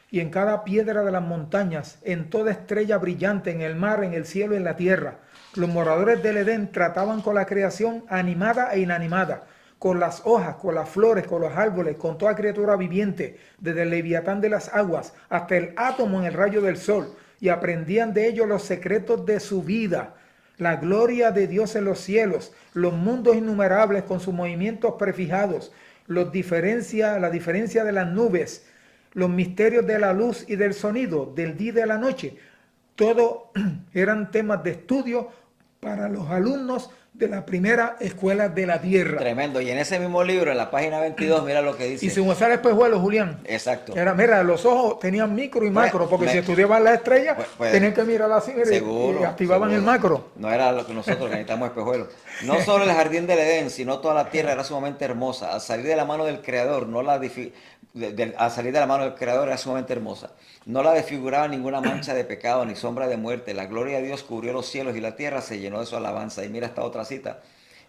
y en cada piedra de las montañas, en toda estrella brillante, en el mar, en el cielo y en la tierra. Los moradores del Edén trataban con la creación animada e inanimada, con las hojas, con las flores, con los árboles, con toda criatura viviente, desde el leviatán de las aguas hasta el átomo en el rayo del sol, y aprendían de ellos los secretos de su vida, la gloria de Dios en los cielos, los mundos innumerables con sus movimientos prefijados, la diferencia de las nubes, los misterios de la luz y del sonido, del día y de la noche. Todo eran temas de estudio para los alumnos de la primera escuela de la tierra. Tremendo. Y en ese mismo libro, en la página 22, mira lo que dice. Y sin usar espejuelos, Julián. Exacto. Era, mira, los ojos tenían micro y macro, porque si estudiaban las estrellas, tenían que mirar así y activaban el macro. No era lo que nosotros que necesitamos espejuelos. No solo el jardín del Edén, sino toda la tierra era sumamente hermosa. Al salir de la mano del Creador, al salir de la mano del Creador era sumamente hermosa. No la desfiguraba ninguna mancha de pecado ni sombra de muerte. La gloria de Dios cubrió los cielos y la tierra se llenó de su alabanza. Y mira esta otra cita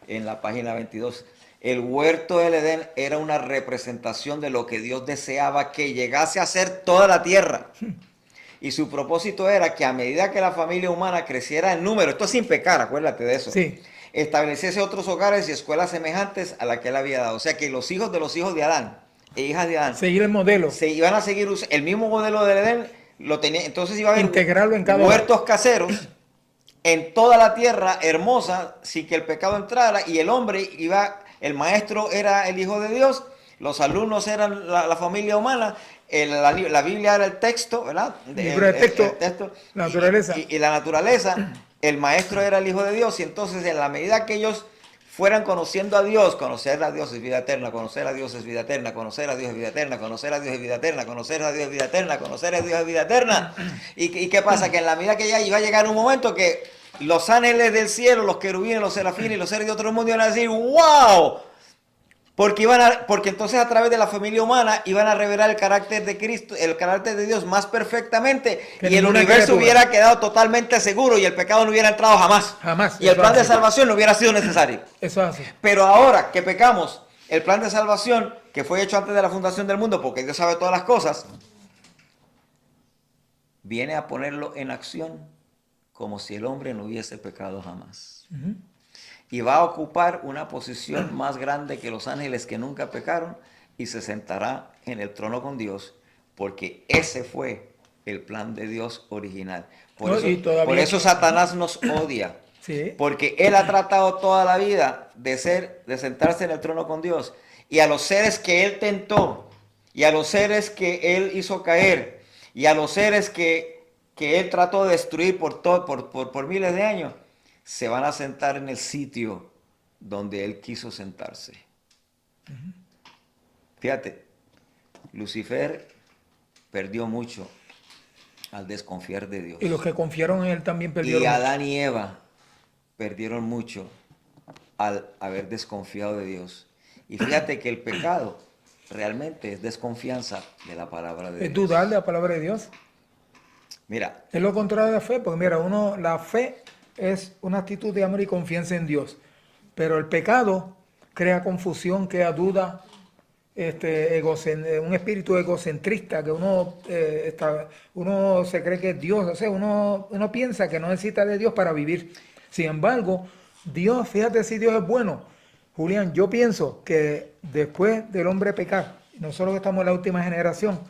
en la página 22. El huerto del Edén era una representación de lo que Dios deseaba que llegase a ser toda la tierra. Y su propósito era que a medida que la familia humana creciera en número, esto es sin pecar, acuérdate de eso, sí, estableciese otros hogares y escuelas semejantes a la que él había dado. O sea que los hijos de los hijos de Adán e hijas de Adán seguir el modelo, se iban a seguir el mismo modelo del Edén, lo tenía, entonces iba a haber integrarlo en cada huertos caseros en toda la tierra hermosa sin que el pecado entrara, y el hombre iba, el maestro era el Hijo de Dios, los alumnos eran la familia humana, la Biblia era el texto, ¿verdad? Libro de texto, el texto, naturaleza. Y la naturaleza, el maestro era el Hijo de Dios, y entonces en la medida que ellos fueran conociendo a Dios, conocer a Dios es vida eterna, conocer a Dios es vida eterna, conocer a Dios es vida eterna, conocer a Dios es vida eterna, conocer a Dios es vida eterna, conocer a Dios es vida eterna. ¿Y qué pasa? Que en la medida que ya iba a llegar un momento que los ángeles del cielo, los querubines, los serafines y los seres de otro mundo iban a decir ¡wow! Porque entonces a través de la familia humana iban a revelar el carácter de Cristo, el carácter de Dios más perfectamente, y el universo hubiera quedado totalmente seguro y el pecado no hubiera entrado jamás. Jamás. Y el plan de salvación no hubiera sido necesario. Eso es así. Pero ahora que pecamos, el plan de salvación que fue hecho antes de la fundación del mundo, porque Dios sabe todas las cosas, viene a ponerlo en acción como si el hombre no hubiese pecado jamás. Y va a ocupar una posición más grande que los ángeles que nunca pecaron, y se sentará en el trono con Dios, porque ese fue el plan de Dios original. Por eso Satanás nos odia, sí, porque él ha tratado toda la vida de sentarse en el trono con Dios, y a los seres que él tentó, y a los seres que él hizo caer, y a los seres que él trató de destruir por miles de años, se van a sentar en el sitio donde él quiso sentarse. Fíjate, Lucifer perdió mucho al desconfiar de Dios. Y los que confiaron en él también perdieron. Y Adán y Eva perdieron mucho al haber desconfiado de Dios. Y fíjate que el pecado realmente es desconfianza de la palabra de Dios. Es dudar de la palabra de Dios. Mira. Es lo contrario de la fe, porque mira, la fe es una actitud de amor y confianza en Dios. Pero el pecado crea confusión, crea duda, un espíritu egocentrista, que uno se cree que es Dios, o sea, uno piensa que no necesita de Dios para vivir. Sin embargo, Dios, fíjate si Dios es bueno. Julián, yo pienso que después del hombre pecar, nosotros que estamos en la última generación,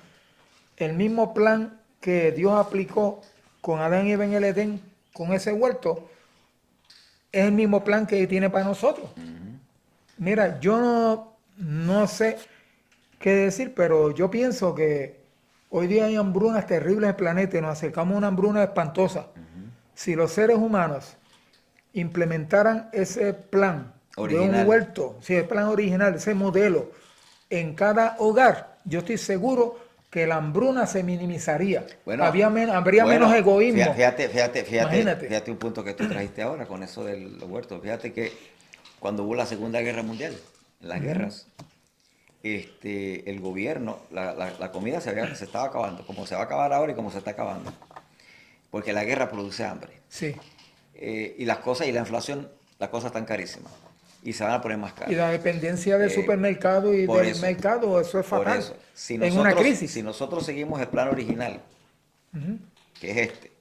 el mismo plan que Dios aplicó con Adán y Eva en el Edén, con ese huerto, es el mismo plan que tiene para nosotros. Mira, yo no sé qué decir, pero yo pienso que hoy día hay hambrunas terribles en el planeta y nos acercamos a una hambruna espantosa. Si los seres humanos implementaran ese plan original, de un huerto, el plan original, ese modelo, en cada hogar, yo estoy seguro que la hambruna se minimizaría. Bueno, habría menos egoísmo. Fíjate un punto que tú trajiste ahora con eso de los huertos. Fíjate que cuando hubo la Segunda Guerra Mundial, en las guerras, el gobierno, la comida se estaba acabando, como se va a acabar ahora y como se está acabando. Porque la guerra produce hambre. Sí. Y las cosas, y la inflación, las cosas están carísimas. Y se van a poner más caras. Y la dependencia del supermercado y del mercado, eso es fatal. En una crisis. Si nosotros seguimos el plan original, que es este,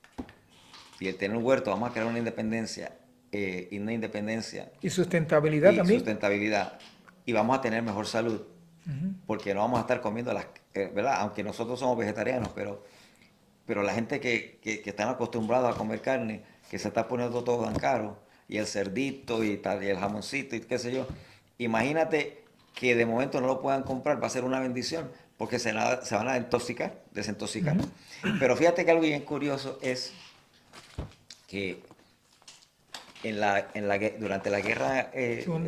y el tener un huerto, vamos a crear una independencia, y sustentabilidad también. Sustentabilidad. y vamos a tener mejor salud, porque no vamos a estar comiendo ¿verdad? Aunque nosotros somos vegetarianos, pero la gente que están acostumbrados a comer carne, que se está poniendo todo tan caro, y el cerdito y tal, y el jamoncito y qué sé yo, imagínate que de momento no lo puedan comprar, va a ser una bendición, porque se van a desintoxicar. Pero fíjate que algo bien curioso es que durante la guerra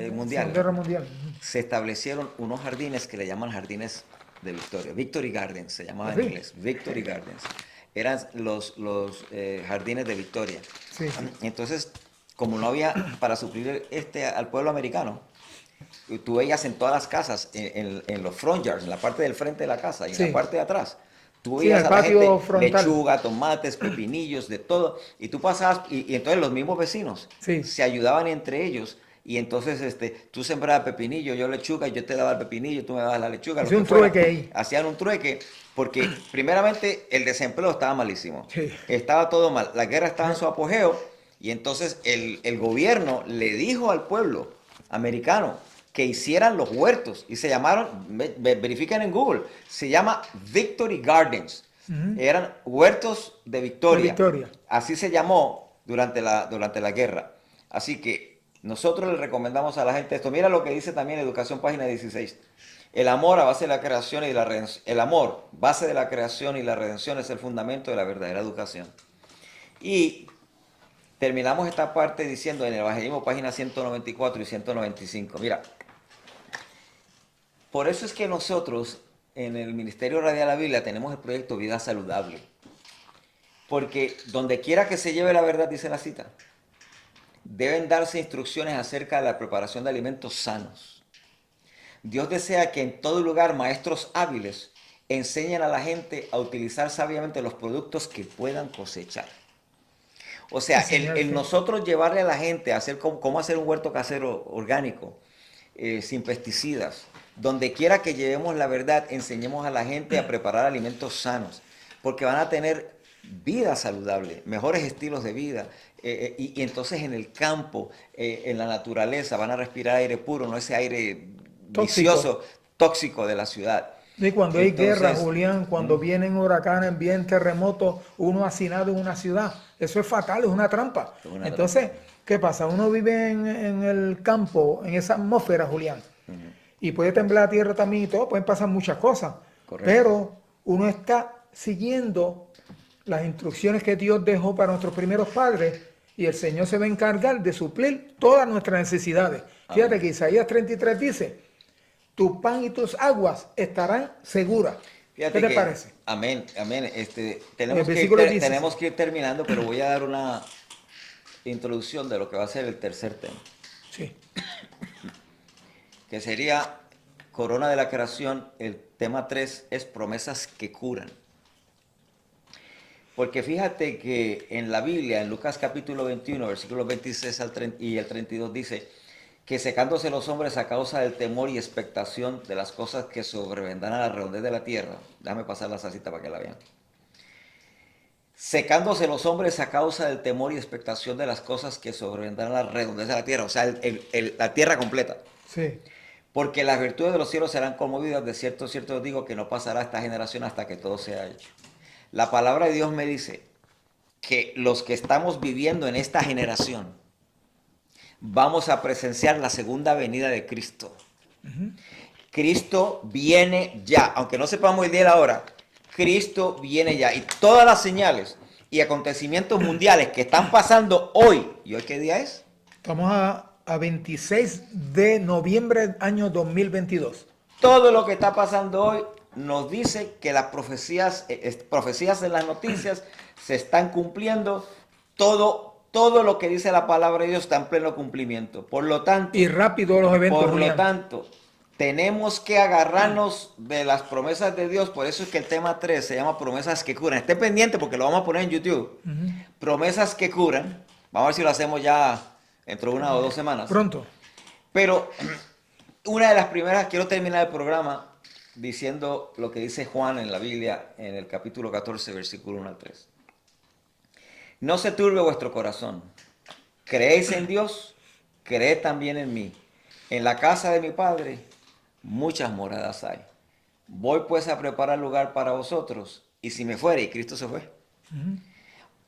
mundial, Segunda Guerra Mundial. se establecieron unos jardines que le llaman jardines de Victoria. Victory Gardens se llamaba en Sí. inglés. Victory Gardens. Eran los jardines de Victoria. Sí. Entonces, como no había para suplir al pueblo americano, tú veías en todas las casas, en los front yards, en la parte del frente de la casa y en Sí. la parte de atrás, tú Sí, veías el a la patio gente frontal. lechuga, tomates, pepinillos, de todo, y tú pasabas, y entonces los mismos vecinos Sí. se ayudaban entre ellos, y entonces tú sembrabas pepinillo, yo lechuga, yo te daba el pepinillo, tú me dabas la lechuga, lo Hacía que un fuera. trueque ahí. Hacían un trueque, porque primeramente el desempleo estaba malísimo, Sí. estaba todo mal, la guerra estaba en su apogeo, y entonces el gobierno le dijo al pueblo americano que hicieran los huertos, y se llamaron, verifiquen en Google, se llama Victory Gardens. Eran huertos de Victoria. De Victoria. Así se llamó durante la guerra. Así que nosotros le recomendamos a la gente esto. Mira lo que dice también Educación, página 16. El amor, base de la creación y la redención. El amor, base de la creación y la redención, es el fundamento de la verdadera educación. Y terminamos esta parte diciendo en el Evangelismo, página 194 y 195. Mira, por eso es que nosotros en el Ministerio Radial La Biblia tenemos el proyecto Vida Saludable. Porque donde quiera que se lleve la verdad, dice la cita, deben darse instrucciones acerca de la preparación de alimentos sanos. Dios desea que en todo lugar maestros hábiles enseñen a la gente a utilizar sabiamente los productos que puedan cosechar. O sea, el nosotros llevarle a la gente a hacer cómo hacer un huerto casero orgánico, sin pesticidas, donde quiera que llevemos la verdad, enseñemos a la gente a preparar alimentos sanos, porque van a tener vida saludable, mejores estilos de vida, y entonces en el campo, en la naturaleza, van a respirar aire puro, no ese aire vicioso, tóxico de la ciudad. Y cuando hay guerra, Julián, cuando vienen huracanes, vienen terremotos, uno hacinado en una ciudad, eso es fatal, es una trampa. Entonces, ¿qué pasa? Uno vive en el campo, en esa atmósfera, Julián, y puede temblar la tierra también y todo, pueden pasar muchas cosas. Correcto. Pero uno está siguiendo las instrucciones que Dios dejó para nuestros primeros padres y el Señor se va a encargar de suplir todas nuestras necesidades. Amén. Fíjate que Isaías 33 dice, tu pan y tus aguas estarán seguras. Fíjate ¿Qué te parece? Amén, amén. Tenemos que ir terminando, pero voy a dar una introducción de lo que va a ser el tercer tema. Sí. Que sería Corona de la Creación. El tema 3 es promesas que curan. Porque fíjate que en la Biblia, en Lucas capítulo 21, versículos 26 y el 32 dice que secándose los hombres a causa del temor y expectación de las cosas que sobrevendrán a la redondez de la tierra. Déjame pasar la cita para que la vean. Secándose los hombres a causa del temor y expectación de las cosas que sobrevendrán a la redondez de la tierra. O sea, la tierra completa. Sí. Porque las virtudes de los cielos serán conmovidas. De cierto os digo que no pasará esta generación hasta que todo sea hecho. La palabra de Dios me dice que los que estamos viviendo en esta generación vamos a presenciar la segunda venida de Cristo. Cristo viene ya, aunque no sepamos el día y la hora, Cristo viene ya. Y todas las señales y acontecimientos mundiales que están pasando hoy, ¿y hoy qué día es? Estamos a 26 de noviembre año 2022. Todo lo que está pasando hoy nos dice que las profecías en las noticias se están cumpliendo. Todo lo que dice la palabra de Dios está en pleno cumplimiento. Por lo tanto, y rápido los eventos. Por lo tanto, tenemos que agarrarnos de las promesas de Dios. Por eso es que el tema 3 se llama promesas que curan. Esté pendiente porque lo vamos a poner en YouTube. Promesas que curan. Vamos a ver si lo hacemos ya dentro de 1 o 2 semanas. Pronto. Pero una de las primeras, quiero terminar el programa diciendo lo que dice Juan en la Biblia, en el capítulo 14, versículo 1 al 3. No se turbe vuestro corazón. Creéis en Dios, creed también en mí. En la casa de mi Padre muchas moradas hay. Voy pues a preparar lugar para vosotros, y si me fuere, y Cristo se fue,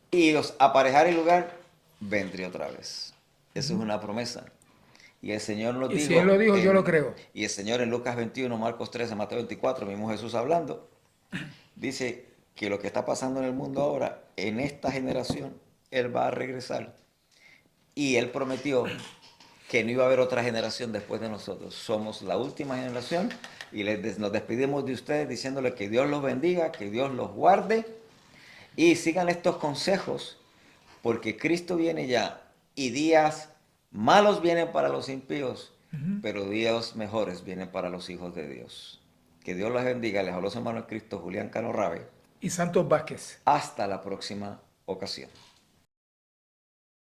y os aparejaré el lugar, vendré otra vez. Eso es una promesa. Y el Señor nos Y dijo, si Él lo dijo, yo lo creo. y el Señor en Lucas 21, Marcos 13, Mateo 24, mismo Jesús hablando, dice que lo que está pasando en el mundo ahora, en esta generación, Él va a regresar. Y Él prometió que no iba a haber otra generación después de nosotros. Somos la última generación y nos despedimos de ustedes diciéndole que Dios los bendiga, que Dios los guarde y sigan estos consejos porque Cristo viene ya y días malos vienen para los impíos, pero días mejores vienen para los hijos de Dios. Que Dios los bendiga. Les habló su hermano en Cristo, Julián Cano Rabe. Y Santos Vázquez. Hasta la próxima ocasión.